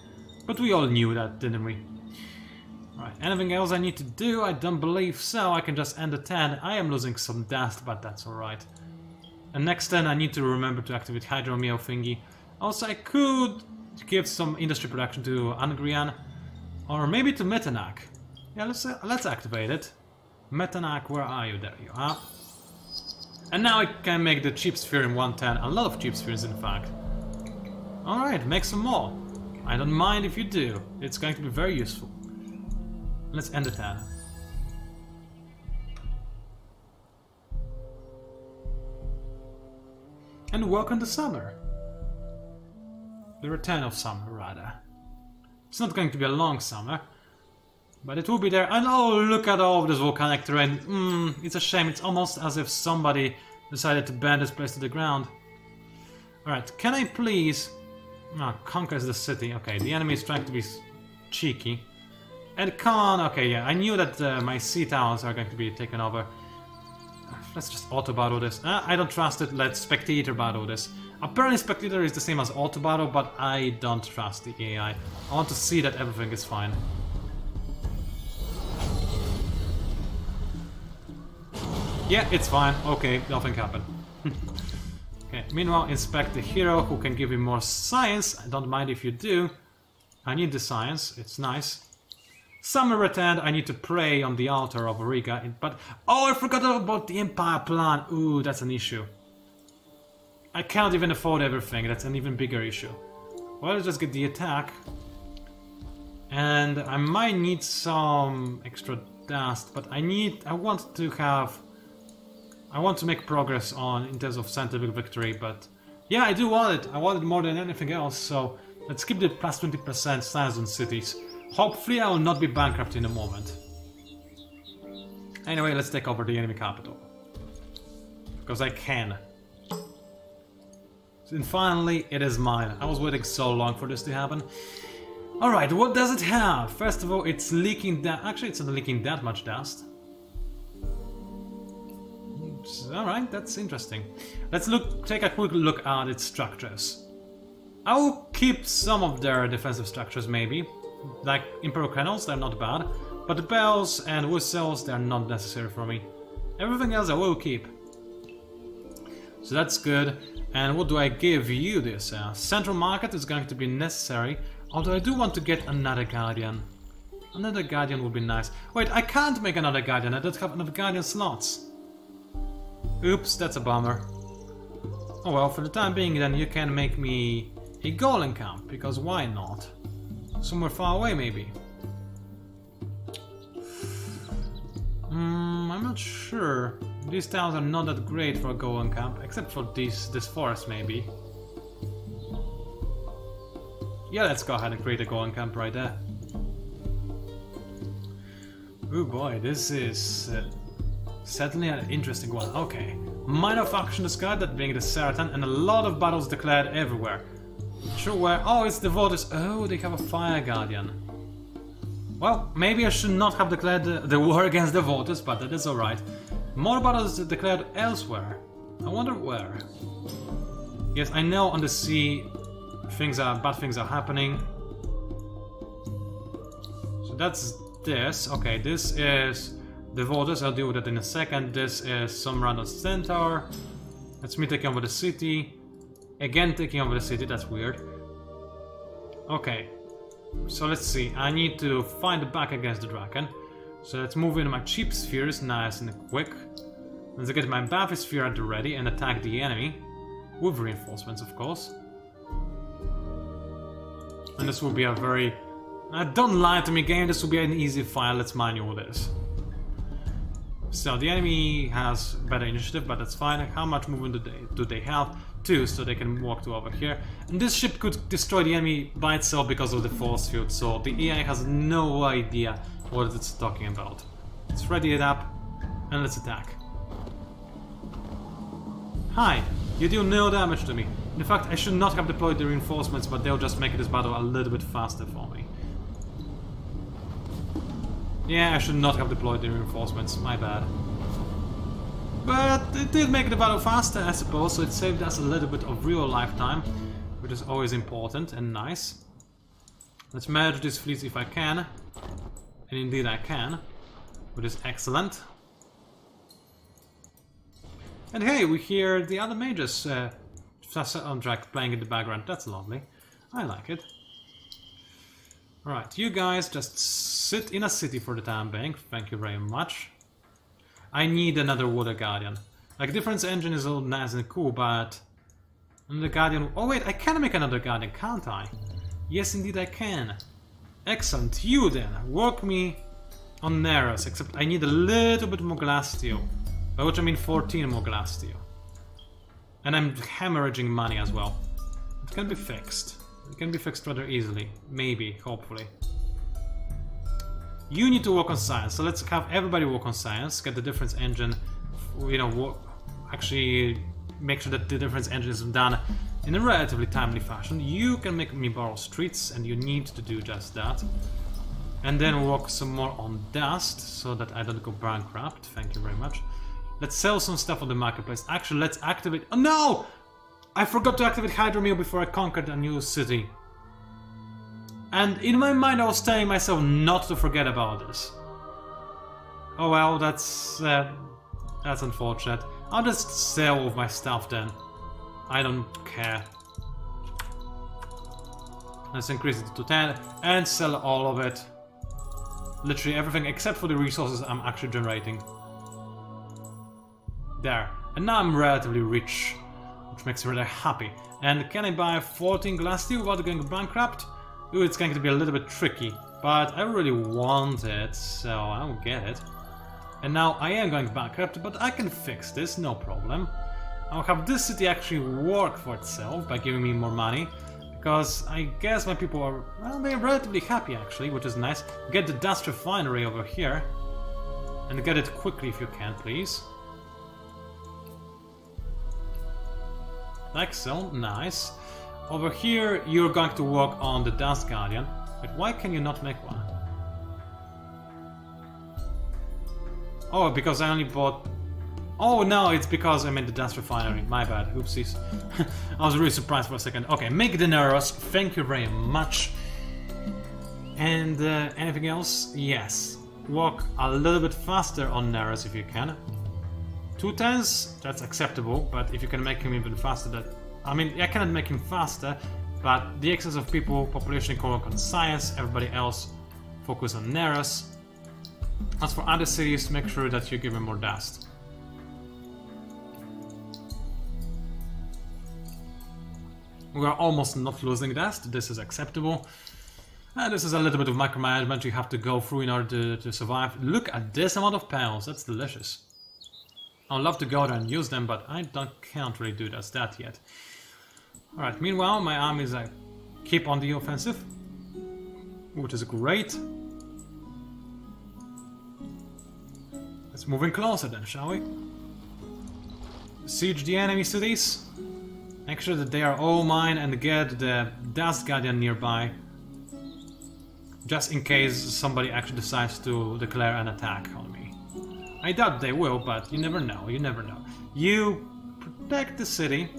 But we all knew that, didn't we? Right, anything else I need to do? I don't believe so. I can just end the turn. I am losing some dust, but that's alright. And next turn I need to remember to activate Hydromeo thingy. Also, I could give some industry production to Angrian. Or maybe to Metanak. Yeah, let's activate it. Metanak, where are you? There you are. And now I can make the cheap sphere in 110, a lot of cheap spheres in fact. Alright, make some more. I don't mind if you do, it's going to be very useful. Let's end the turn. And welcome to summer. The return of summer, rather. It's not going to be a long summer, but it will be there. And oh, look at all of this volcanic terrain. It's a shame. It's almost as if somebody decided to burn this place to the ground. Alright, can I please... conquers the city. Okay, the enemy is trying to be cheeky. And come on, okay, yeah, I knew that my sea towns are going to be taken over. Let's just auto-battle this. I don't trust it, let's spectator battle this. Apparently spectator is the same as auto-battle, but I don't trust the AI. I want to see that everything is fine. Yeah, it's fine. Okay, nothing happened. Okay, meanwhile, inspect the hero who can give you more science. I don't mind if you do. I need the science, it's nice. Summer returned, I need to pray on the altar of Riga, but... Oh, I forgot about the Empire plan! Ooh, that's an issue. I can't even afford everything, that's an even bigger issue. Well, let's just get the attack. And I might need some extra dust, but I want to make progress in terms of scientific victory, but... Yeah, I do want it! I want it more than anything else, so... Let's keep the plus 20% science on cities. Hopefully I will not be bankrupt in a moment. Anyway, let's take over the enemy capital. Because I can. And finally, it is mine. I was waiting so long for this to happen. Alright, what does it have? First of all, it's leaking that... Actually, it's not leaking that much dust. Alright, that's interesting. Let's take a quick look at its structures. I will keep some of their defensive structures, maybe. Like Imperial Canals, they're not bad. But the bells and whistles, they're not necessary for me. Everything else I will keep. So that's good. And what do I give you this? Central Market is going to be necessary. Although I do want to get another Guardian. Another Guardian would be nice. Wait, I can't make another Guardian. I don't have enough Guardian slots. Oops, that's a bummer. Oh well, for the time being then you can make me a golem camp, because why not? Somewhere far away maybe. I'm not sure. These towns are not that great for a golem camp, except for this forest maybe. Yeah, let's go ahead and create a golem camp right there. Oh boy, this is certainly an interesting one. Okay. Minor faction discard, that being the Ceratan, and a lot of battles declared everywhere. Sure where... Oh, it's the voters. Oh, they have a Fire Guardian. Well, maybe I should not have declared the war against the voters, but that is alright. More battles declared elsewhere. I wonder where. Yes, I know on the sea bad things are happening. So that's this. Okay, this is the voters. I'll deal with it in a second. This is some random centaur. That's me taking over the city. Again taking over the city, that's weird. Okay, so let's see. I need to fight back against the dragon. So let's move into my cheap spheres, nice and quick. Let's get my bathysphere at the ready and attack the enemy. With reinforcements, of course. And this will be a very... don't lie to me, game, this will be an easy fight. Let's manual this. So the enemy has better initiative, but that's fine. How much movement do they have? 2, so they can walk to over here. And this ship could destroy the enemy by itself because of the force field, so the AI has no idea what it's talking about. Let's ready it up, and let's attack. Hi, you do no damage to me. In fact, I should not have deployed the reinforcements, but they'll just make this battle a little bit faster for me. Yeah, I should not have deployed the reinforcements, my bad. But it did make the battle faster, I suppose, so it saved us a little bit of real lifetime, which is always important and nice. Let's merge these fleets if I can. And indeed I can, which is excellent. And hey, we hear the other mages soundtrack playing in the background. That's lovely. I like it. Alright, you guys just sit in a city for the time being. Thank you very much. I need another Water Guardian. Like, difference engine is all nice and cool, but... Another Guardian... Oh wait, I can make another Guardian, can't I? Yes, indeed I can. Excellent. You then, work me on Neros, except I need a little bit more glass steel. By which I mean 14 more glass steel. And I'm hemorrhaging money as well. It can be fixed. It can be fixed rather easily. Maybe, hopefully. You need to work on science, so let's have everybody work on science, get the difference engine, you know, actually make sure that the difference engine is done in a relatively timely fashion. You can make me borrow streets, and you need to do just that. And then work some more on dust, so that I don't go bankrupt. Thank you very much. Let's sell some stuff on the marketplace. Actually, let's activate... Oh no! I forgot to activate Hydromill before I conquered a new city. And in my mind I was telling myself not to forget about this. Oh well, that's unfortunate. I'll just sell all of my stuff then. I don't care. Let's increase it to 10 and sell all of it. Literally everything except for the resources I'm actually generating. There. And now I'm relatively rich, which makes me really happy. And can I buy 14 glass steel without going bankrupt? Ooh, it's going to be a little bit tricky, but I really want it, so I'll get it. And now I am going bankrupt, but I can fix this, no problem. I'll have this city actually work for itself by giving me more money, because I guess my people are, well, they're relatively happy actually, which is nice. Get the dust refinery over here, and get it quickly if you can, please. Like so, nice. Over here, you're going to work on the Dust Guardian. But why can you not make one? Oh, because I only bought... Oh no, it's because I made the Dust Refinery. My bad, oopsies. I was really surprised for a second. Okay, make the Neros. Thank you very much. And anything else? Yes. Walk a little bit faster on Neros if you can. 2 turns, that's acceptable, but if you can make him even faster, that... I mean, I cannot make him faster, but the excess of people, population can work on science, everybody else focus on Neros. As for other cities, make sure that you give them more dust. We are almost not losing dust, this is acceptable. This is a little bit of micromanagement you have to go through in order to survive. Look at this amount of panels, that's delicious. I'd love to go there and use them, but I can't really do just that yet. Alright, meanwhile, my armies keep on the offensive, which is great. Let's move in closer then, shall we? Siege the enemy cities. Make sure that they are all mine and get the Dust Guardian nearby. Just in case somebody actually decides to declare an attack on me. I doubt they will, but you never know, you never know. You protect the city,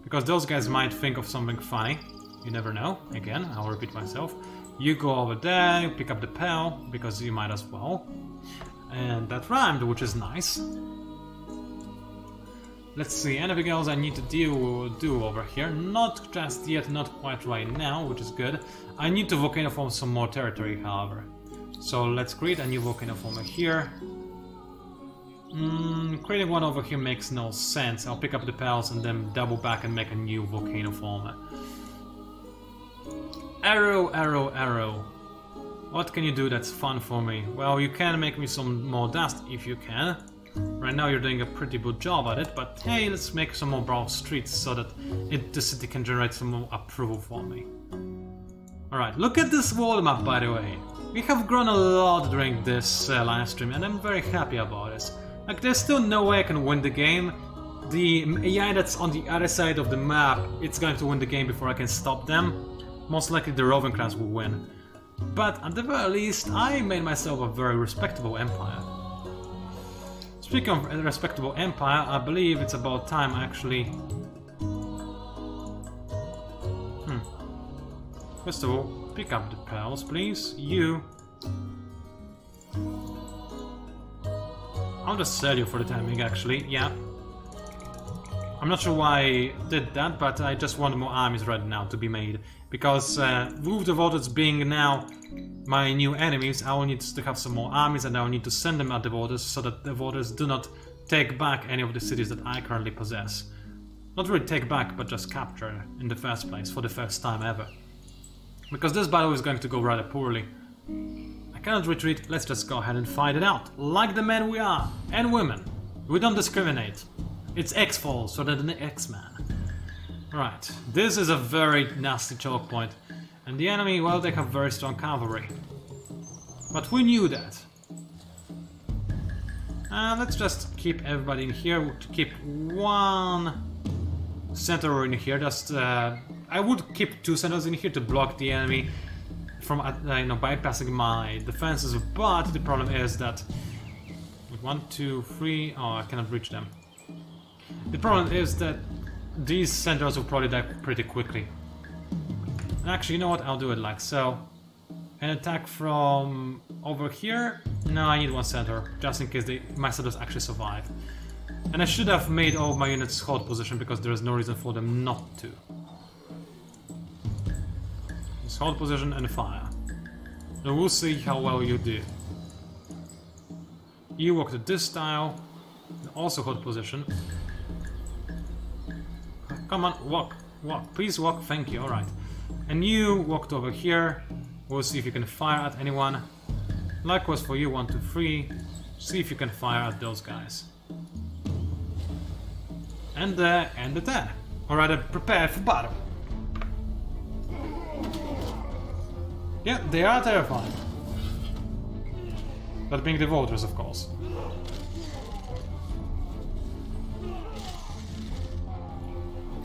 because those guys might think of something funny. You never know, again, I'll repeat myself. You go over there, you pick up the pearl, because you might as well. And that rhymed, which is nice. Let's see, anything else I need to do over here? Not just yet, not quite right now, which is good. I need to volcano form some more territory, however. So let's create a new volcano former here. Creating one over here makes no sense. I'll pick up the pals and then double back and make a new volcano form. Arrow, arrow, arrow. What can you do that's fun for me? Well, you can make me some more dust if you can. Right now you're doing a pretty good job at it, but hey, let's make some more broad streets so that the city can generate some more approval for me. Alright, look at this world map, by the way. We have grown a lot during this live stream, and I'm very happy about it. Like, there's still no way I can win the game. The AI that's on the other side of the map, it's going to win the game before I can stop them. Most likely the roving class will win. But at the very least, I made myself a very respectable empire. Speaking of a respectable empire, I believe it's about time actually... First of all, pick up the pearls, please. You... I'll just sell you for the time being, actually, yeah. I'm not sure why I did that, but I just want more armies right now to be made. Because with the voters being now my new enemies, I will need to have some more armies and I will need to send them at the borders so that the voters do not take back any of the cities that I currently possess. Not really take back, but just capture in the first place, for the first time ever. Because this battle is going to go rather poorly. I cannot retreat, let's just go ahead and fight it out. Like the men we are, and women. We don't discriminate. It's X-Force rather than X-Man. Right, this is a very nasty choke point. And the enemy, well, they have very strong cavalry. But we knew that. Let's just keep everybody in here, to keep one center in here. Just I would keep 2 centers in here to block the enemy from bypassing my defenses, but the problem is that 1, 2, 3. Oh, I cannot reach them. The problem is that these centers will probably die pretty quickly. Actually, you know what? I'll do it like so. An attack from over here. No, I need 1 center, just in case my centers actually survive. And I should have made all of my units hold position because there is no reason for them not to. Just hold position and fire. And we'll see how well you do. You walk to this style, also hold position. Come on, walk, walk, please walk, thank you, alright. And you walked over here, we'll see if you can fire at anyone. Likewise for you, 1, 2, 3, see if you can fire at those guys. And end the turn. Or rather, prepare for battle. Yeah, they are terrifying. That being the voters, of course.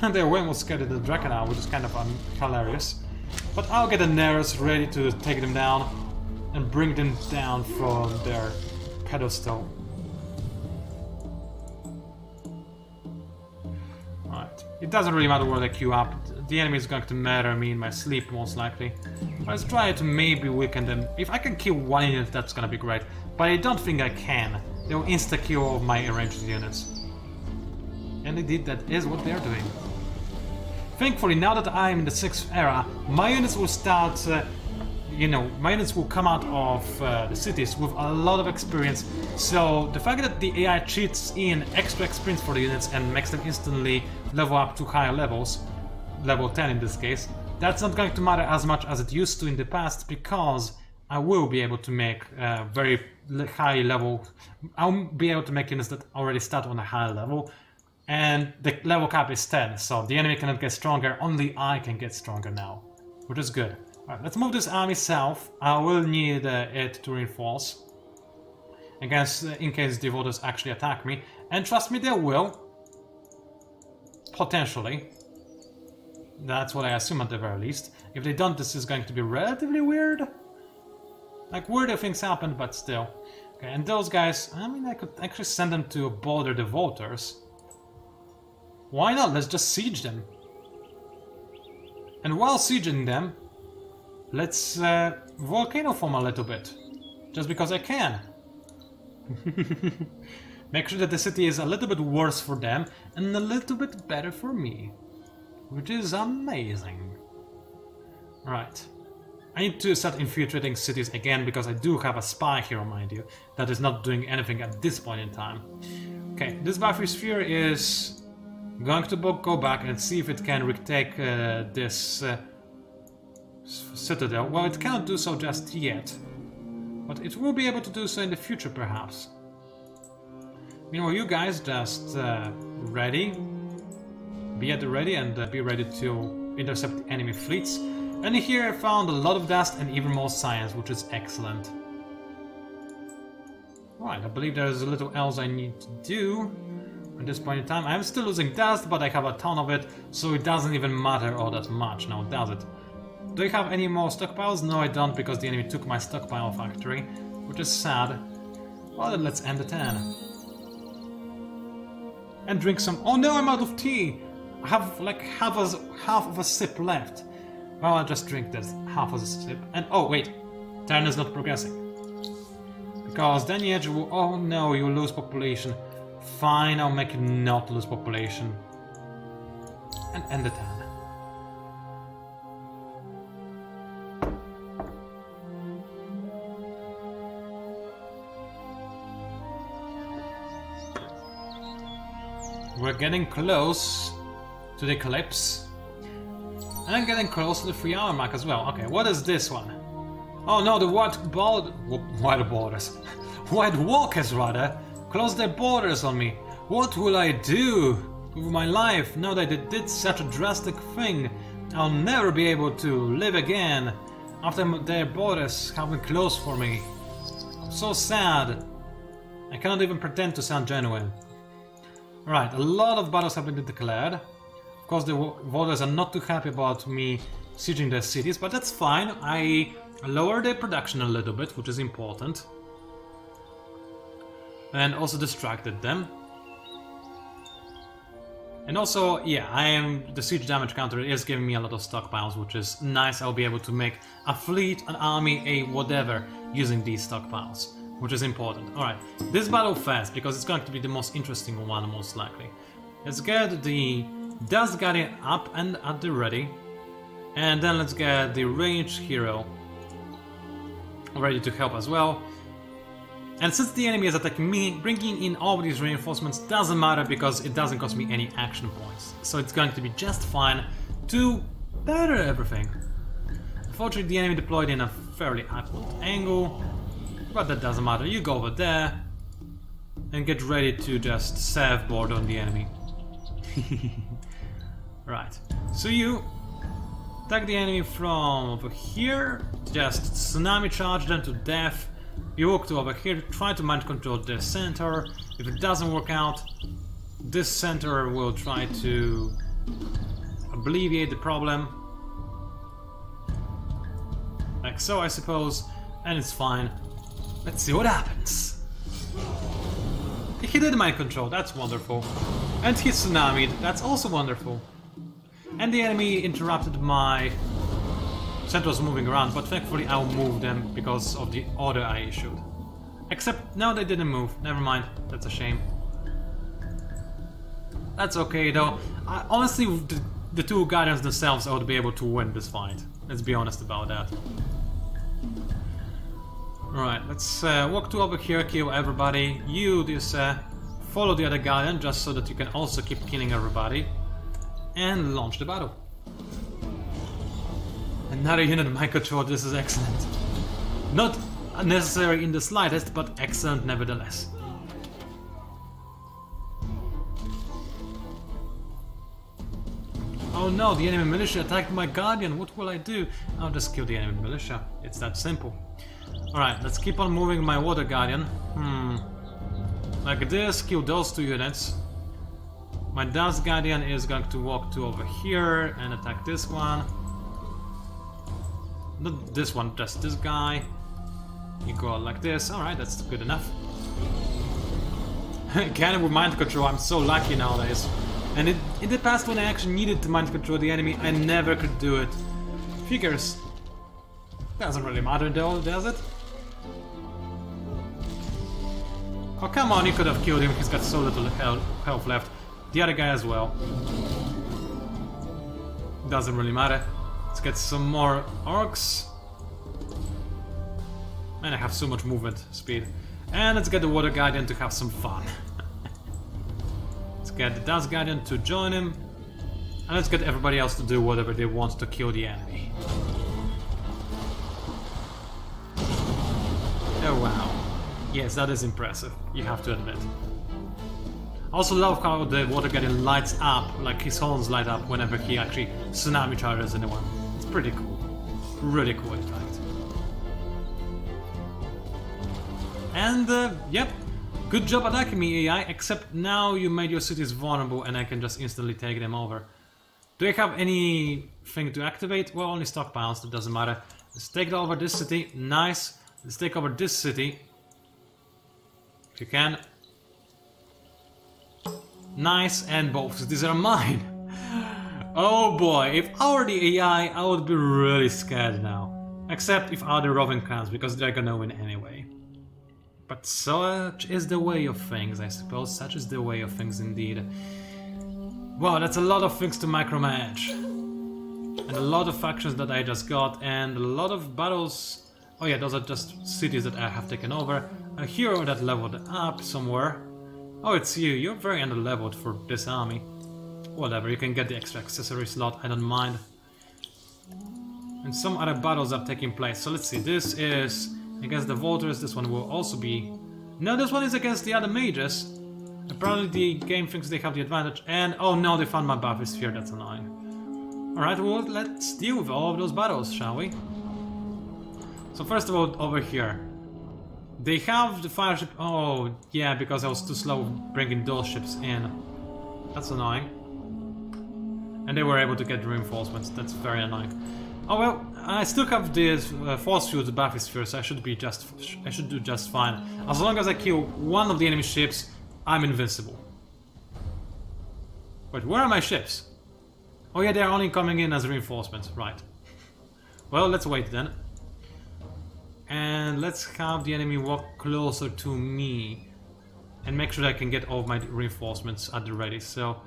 And they're way more scared of the Draken now, which is kind of hilarious. But I'll get the Nereus ready to take them down and bring them down from their pedestal. Right. It doesn't really matter where they queue up. The enemy is going to murder me in my sleep, most likely. Let's try to maybe weaken them. If I can kill 1 unit, that's gonna be great. But I don't think I can. They'll insta-kill all of my ranged units. And indeed, that is what they're doing. Thankfully, now that I'm in the 6th era, my units will start, my units will come out of the cities with a lot of experience. So the fact that the AI cheats in extra experience for the units and makes them instantly level up to higher levels, level 10 in this case, that's not going to matter as much as it used to in the past, because I will be able to make very high level, I'll be able to make units that already start on a higher level. And the level cap is 10, so the enemy cannot get stronger, only I can get stronger now, which is good. Alright, let's move this army south. I will need it to reinforce against, in case the voters actually attack me. And trust me, they will. Potentially. That's what I assume at the very least. If they don't, this is going to be relatively weird. Like, weirder things happen, but still. Okay, and those guys, I mean, I could actually send them to bother the voters. Why not? Let's just siege them. And while sieging them, let's volcano form a little bit. Just because I can. Make sure that the city is a little bit worse for them and a little bit better for me. Which is amazing. Right. I need to start infiltrating cities again because I do have a spy hero, mind you, that is not doing anything at this point in time. Okay, this bathysphere is going to go back and see if it can retake this citadel. Well, it cannot do so just yet, but it will be able to do so in the future, perhaps. Meanwhile, you guys just ready, be at the ready, and be ready to intercept enemy fleets. And here I found a lot of dust and even more science, which is excellent. Right, I believe there's a little else I need to do. At this point in time, I'm still losing dust, but I have a ton of it, so it doesn't even matter all that much now, does it? Do I have any more stockpiles? No, I don't, because the enemy took my stockpile factory, which is sad. Well, then let's end the turn. And drink some... Oh no, I'm out of tea! I have like half of a sip left. Well, I'll just drink this half of a sip. And oh wait, turn is not progressing. Because then the edge will... Oh no, you lose population. Fine, I'll make you not lose population. And end the turn. We're getting close to the eclipse. And I'm getting close to the 3-hour mark as well. Okay, what is this one? Oh no, the white borders. White walkers rather close their borders on me. What will I do with my life now that they did such a drastic thing? I'll never be able to live again after their borders have been closed for me. I'm so sad. I cannot even pretend to sound genuine. Right, a lot of battles have been declared. Of course, the voters are not too happy about me sieging their cities, but that's fine. I lowered their production a little bit, which is important. And also distracted them. And also, yeah, the siege damage counter is giving me a lot of stockpiles, which is nice. I'll be able to make a fleet, an army, a whatever, using these stockpiles, which is important. Alright, this battle fast, because it's going to be the most interesting one, most likely. Let's get the Dust Guardian up and at the ready. And then let's get the ranged hero ready to help as well. And since the enemy is attacking me, bringing in all these reinforcements doesn't matter because it doesn't cost me any action points. So it's going to be just fine to better everything. Unfortunately, the enemy deployed in a fairly awkward angle, but that doesn't matter. You go over there and get ready to just surfboard on the enemy. Right, so you attack the enemy from over here, just tsunami charge them to death. You walk to over here, try to mind control the center. If it doesn't work out, this center will try to alleviate the problem. Like so, I suppose, and it's fine. Let's see what happens. He did mind control, that's wonderful. And he tsunami'd, that's also wonderful. And the enemy interrupted my centers moving around, but thankfully I'll move them because of the order I issued. Except now they didn't move, never mind, that's a shame. That's okay though. Honestly, the two Guardians themselves ought to be able to win this fight. Let's be honest about that. Alright, let's walk to over here, kill everybody. You just follow the other Guardian just so that you can also keep killing everybody. And launch the battle. Another unit of mind control, this is excellent. Not necessary in the slightest, but excellent nevertheless. Oh no, the enemy militia attacked my Guardian, what will I do? I'll just kill the enemy militia, it's that simple. Alright, let's keep on moving my Water Guardian. Like this, kill those two units. My Dust Guardian is going to walk to over here and attack this one. Not this one, just this guy. You go out like this. Alright, that's good enough. Again with mind control, I'm so lucky nowadays. And in the past, when I actually needed to mind control the enemy, I never could do it. Figures. Doesn't really matter though, does it? Oh come on, you could have killed him, he's got so little health left. The other guy as well. Doesn't really matter. Let's get some more orcs. Man, I have so much movement speed. And let's get the Water Guardian to have some fun. Let's get the Dust Guardian to join him. And let's get everybody else to do whatever they want to kill the enemy. Oh wow. Yes, that is impressive, you have to admit. I also love how the Water Guardian lights up, like his horns light up whenever he actually tsunami charges anyone. It's pretty cool. Really cool, in fact. And, yep. Good job attacking me, AI, except now you made your cities vulnerable and I can just instantly take them over. Do I have anything to activate? Well, only stockpiles, that doesn't matter. Let's take over this city. Nice. Let's take over this city. If you can. Nice, and both cities are mine. Oh boy, if I were the AI, I would be really scared now. Except if I were the roving clans, because they're gonna win anyway. But such is the way of things, I suppose. Such is the way of things indeed. Wow, that's a lot of things to micromanage. And a lot of factions that I just got, and a lot of battles. Oh yeah, those are just cities that I have taken over. A hero that leveled up somewhere. Oh, it's you. You're very under-leveled for this army. Whatever, you can get the extra accessory slot, I don't mind. And some other battles are taking place. So let's see, this is against the Vultures, this one will also be... No, this one is against the other mages. Apparently the game thinks they have the advantage, and oh no, they found my bathysphere, that's annoying. Alright, well, let's deal with all of those battles, shall we? So first of all, over here. They have the fire ship... Oh, yeah, because I was too slow bringing those ships in. That's annoying. And they were able to get reinforcements, that's very annoying. Oh well, I still have this force field bathysphere, so I should do just fine. As long as I kill one of the enemy ships, I'm invincible. Wait, where are my ships? Oh yeah, they're only coming in as reinforcements, right. Well, let's wait then. And let's have the enemy walk closer to me. And make sure that I can get all of my reinforcements at the ready, so...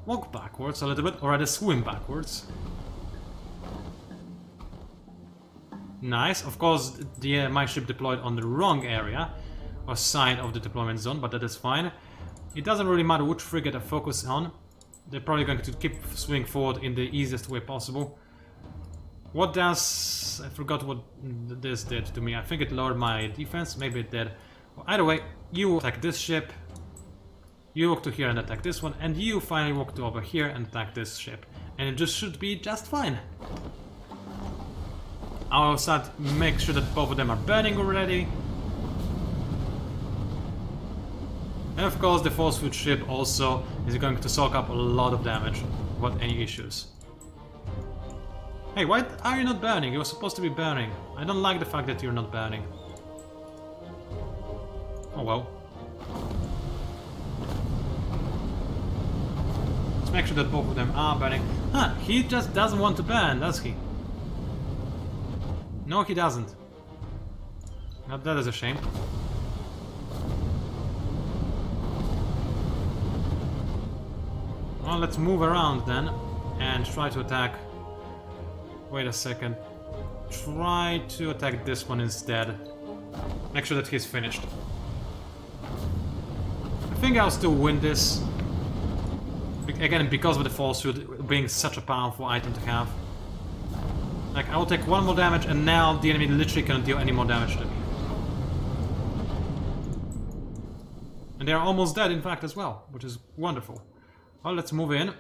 Walk backwards a little bit, or rather swim backwards. Nice, of course my ship deployed on the wrong area, or side of the deployment zone, but that is fine. It doesn't really matter which frigate I focus on. They're probably going to keep swinging forward in the easiest way possible. What does... I forgot what this did to me. I think it lowered my defense, maybe it did. Well, either way, you attack this ship, you walk to here and attack this one, and you finally walk to over here and attack this ship. And it just should be just fine. I'll start make sure that both of them are burning already. And of course the force field ship also is going to soak up a lot of damage without any issues. Hey, why are you not burning? You're supposed to be burning. I don't like the fact that you're not burning. Oh well. Let's make sure that both of them are burning. Huh, he just doesn't want to burn, does he? No, he doesn't. Now that is a shame. Well, let's move around then and try to attack. Wait a second. Try to attack this one instead. Make sure that he's finished. I think I'll still win this. Again, because of the force field being such a powerful item to have. Like, I will take one more damage, and now the enemy literally cannot deal any more damage to me. And they are almost dead, in fact, as well, which is wonderful. Well, let's move in.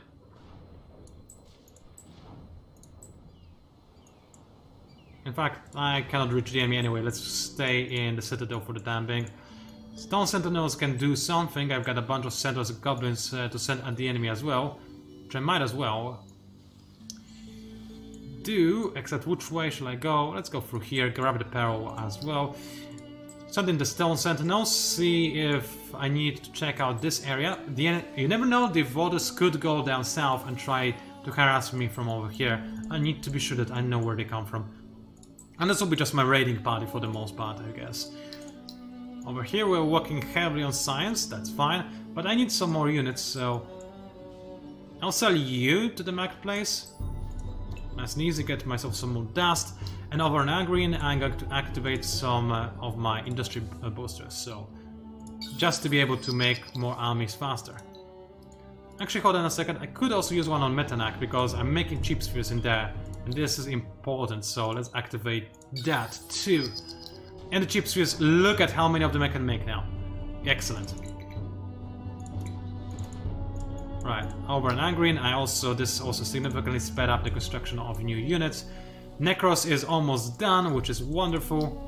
In fact, I cannot reach the enemy anyway. Let's stay in the citadel for the time being. Stone sentinels can do something. I've got a bunch of centaurs and goblins to send at the enemy as well, which I might as well do, except which way shall I go? Let's go through here, grab the peril as well. Send in the stone sentinels, see if I need to check out this area. You never know, the VoDs could go down south and try to harass me from over here. I need to be sure that I know where they come from. And this will be just my raiding party for the most part, I guess. Over here we're working heavily on science, that's fine, but I need some more units, so I'll sell you to the marketplace. Nice and easy, get myself some more dust. And over in Agreen, I'm going to activate some of my industry boosters, so just to be able to make more armies faster. Actually, hold on a second, I could also use one on Metanak, because I'm making cheap spheres in there, and this is important, so let's activate that too. And the cheap spheres, look at how many of them I can make now. Excellent. Right, over in Agreen, this also significantly sped up the construction of new units. Necros is almost done, which is wonderful.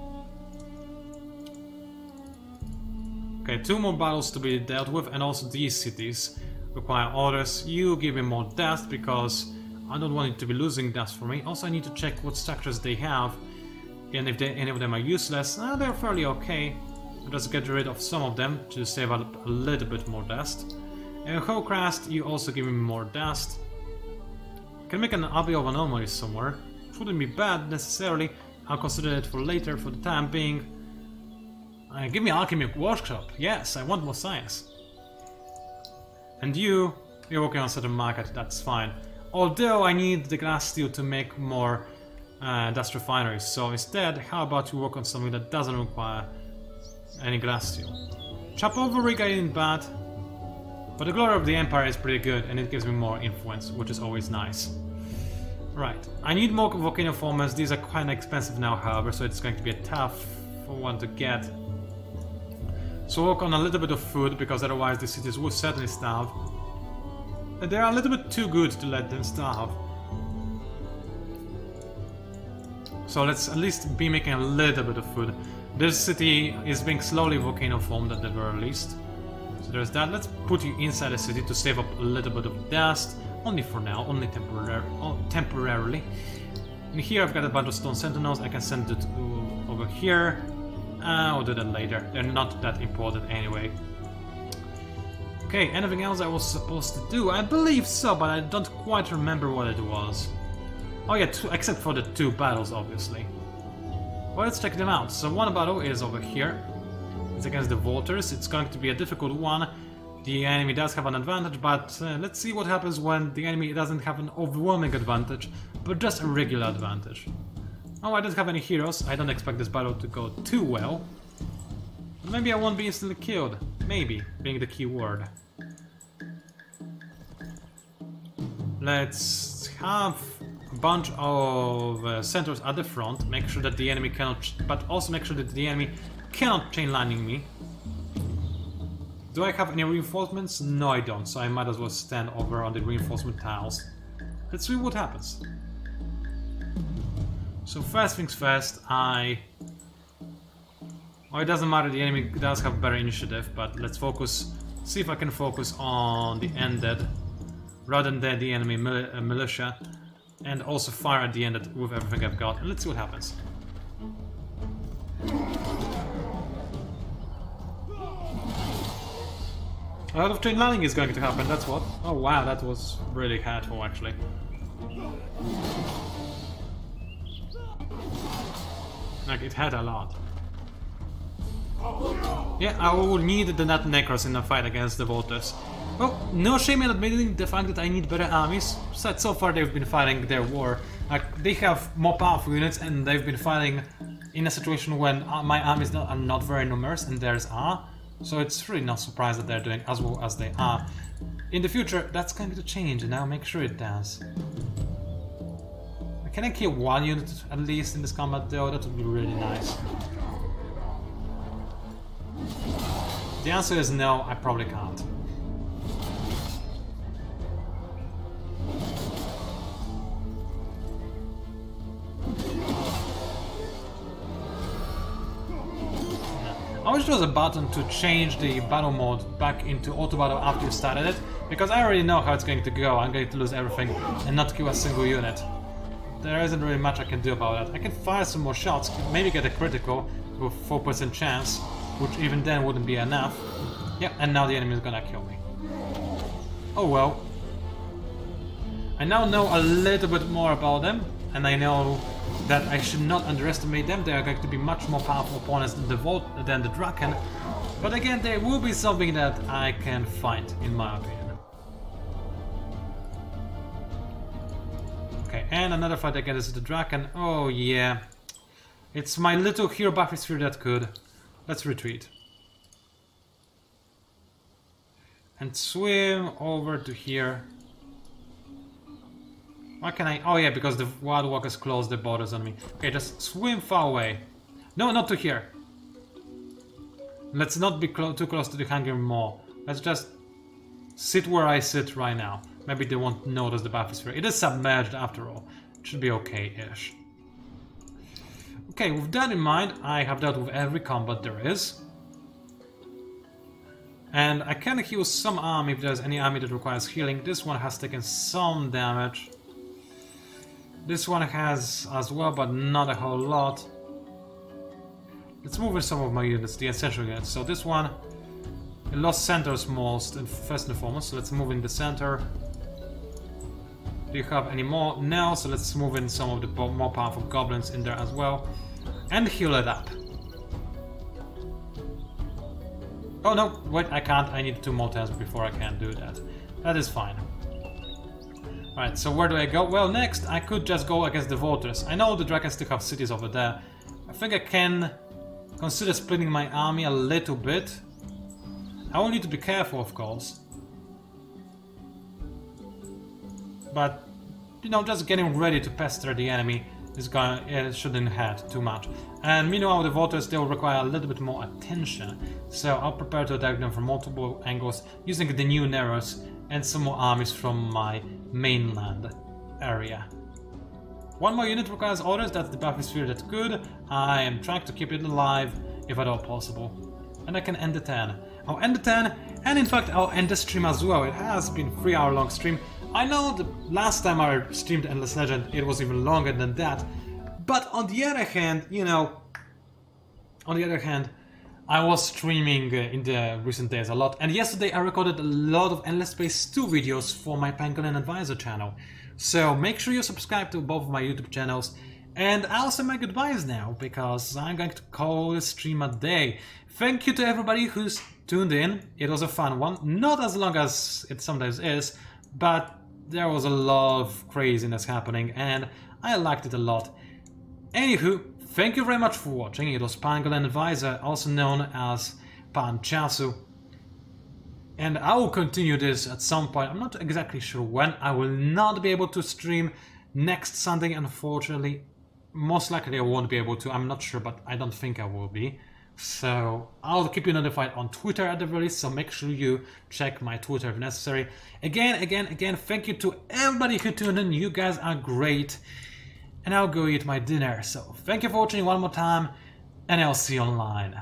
Okay, 2 more battles to be dealt with, and also these cities require orders. You give me more dust, because I don't want it to be losing dust for me. Also, I need to check what structures they have, and if any of them are useless. They're fairly okay. I'll just get rid of some of them to save up a little bit more dust. Hokrast, you also give me more dust. Can make an Abbey of Anomalies somewhere. Wouldn't be bad necessarily. I'll consider it for later, for the time being. Give me Alchemy Workshop. Yes, I want more science. And you're working on certain market, that's fine. Although I need the glass steel to make more dust refineries. So instead, how about you work on something that doesn't require any glass steel? Chop over Riga ain't bad. But the Glory of the Empire is pretty good and it gives me more influence, which is always nice. Right, I need more volcano formers. These are quite expensive now, however, so it's going to be a tough one to get. So work on a little bit of food, because otherwise the cities will certainly starve. And they are a little bit too good to let them starve. So let's at least be making a little bit of food. This city is being slowly volcano formed at the very least. So there's that. Let's put you inside the city to save up a little bit of dust. Only for now, only temporarily. And here I've got a bunch of stone sentinels. I can send it over here. I'll do that later. They're not that important anyway. Okay, anything else I was supposed to do? I believe so, but I don't quite remember what it was. Oh yeah, except for the 2 battles, obviously. Well, let's check them out. So one battle is over here. It's against the Vultures. It's going to be a difficult one. The enemy does have an advantage, but let's see what happens when the enemy doesn't have an overwhelming advantage, but just a regular advantage. Oh, I don't have any heroes. I don't expect this battle to go too well. Maybe I won't be instantly killed. Maybe, being the key word. Let's have a bunch of centers at the front. Make sure that the enemy cannot... but also make sure that the enemy cannot chain lightning me. Do I have any reinforcements? No, I don't, so I might as well stand over on the reinforcement tiles. Let's see what happens. So first things first, well, it doesn't matter, the enemy does have better initiative, but let's focus, see if I can focus on the undead rather than the enemy militia, and also fire at the undead with everything I've got, and let's see what happens. A lot of chain lightning is going to happen, that's what. Oh wow, that was really hurtful actually. Like, it had a lot. Yeah, I will need the Nut Necros in a fight against the Vultures. Well, no shame in admitting the fact that I need better armies. So far they've been fighting their war. Like, they have more powerful units and they've been fighting in a situation when my armies are not very numerous and theirs are. So it's really not surprised that they're doing as well as they are. In the future, that's going to change, and I'll make sure it does. Can I kill 1 unit at least in this combat though? That would be really nice. The answer is no, I probably can't. I wish there was a button to change the battle mode back into auto battle after you started it, because I already know how it's going to go. I'm going to lose everything and not kill a single unit. There isn't really much I can do about that. I can fire some more shots, maybe get a critical with 4% chance, which even then wouldn't be enough. Yeah, and now the enemy is gonna kill me. Oh well. I now know a little bit more about them, and I know that I should not underestimate them. They are going to be much more powerful opponents than the Draken. But again, there will be something that I can fight, in my opinion. Okay, and another fight against the Draken. Oh yeah. It's my little hero bathysphere that could. Let's retreat. And swim over to here. Why can I? Oh yeah, because the Wild Walkers closed the borders on me. Okay, just swim far away. No, not to here. Let's not be too close to the Hungry Maw. Let's just sit where I sit right now. Maybe they won't notice the bathysphere. It is submerged after all. It should be okay-ish. Okay, with that in mind, I have dealt with every combat there is. And I can heal some army if there's any army that requires healing. This one has taken some damage. This one has as well, but not a whole lot. Let's move in some of my units, the essential units. So this one, it lost centers most and first and foremost, so let's move in the center. Do you have any more? No, so let's move in some of the more powerful goblins in there as well. And heal it up. Oh no, wait, I can't. I need 2 more turns before I can do that. That is fine. Right, so where do I go? Well, next I could just go against the Vultures. I know the Dragons still have cities over there. I think I can consider splitting my army a little bit. I will need to be careful, of course. But, you know, just getting ready to pester the enemy is gonna, it shouldn't hurt too much. And meanwhile, the voters, they will require a little bit more attention. So I'll prepare to attack them from multiple angles using the new Neros and some more armies from my mainland area. One more unit requires orders, that's the bathysphere, that's good. I am trying to keep it alive, if at all possible. And I can end the turn. I'll end the turn, and in fact I'll end the stream as well. It has been a 3-hour long stream. I know the last time I streamed Endless Legend it was even longer than that, but on the other hand, you know, I was streaming in the recent days a lot, and yesterday I recorded a lot of Endless Space 2 videos for my Pangolin Advisor channel. So make sure you subscribe to both of my YouTube channels, and I'll say my goodbyes now, because I'm going to call this stream a day. Thank you to everybody who's tuned in, it was a fun one, not as long as it sometimes is, but there was a lot of craziness happening and I liked it a lot. Anywho, thank you very much for watching. It was Pangolin Advisor, also known as PANCZASU. And I will continue this at some point. I'm not exactly sure when. I will not be able to stream next Sunday, unfortunately. Most likely I won't be able to. I'm not sure, but I don't think I will be. So I'll keep you notified on Twitter at the very least, so make sure you check my Twitter if necessary. Again, thank you to everybody who tuned in. You guys are great. And I'll go eat my dinner. So thank you for watching one more time, and I'll see you online.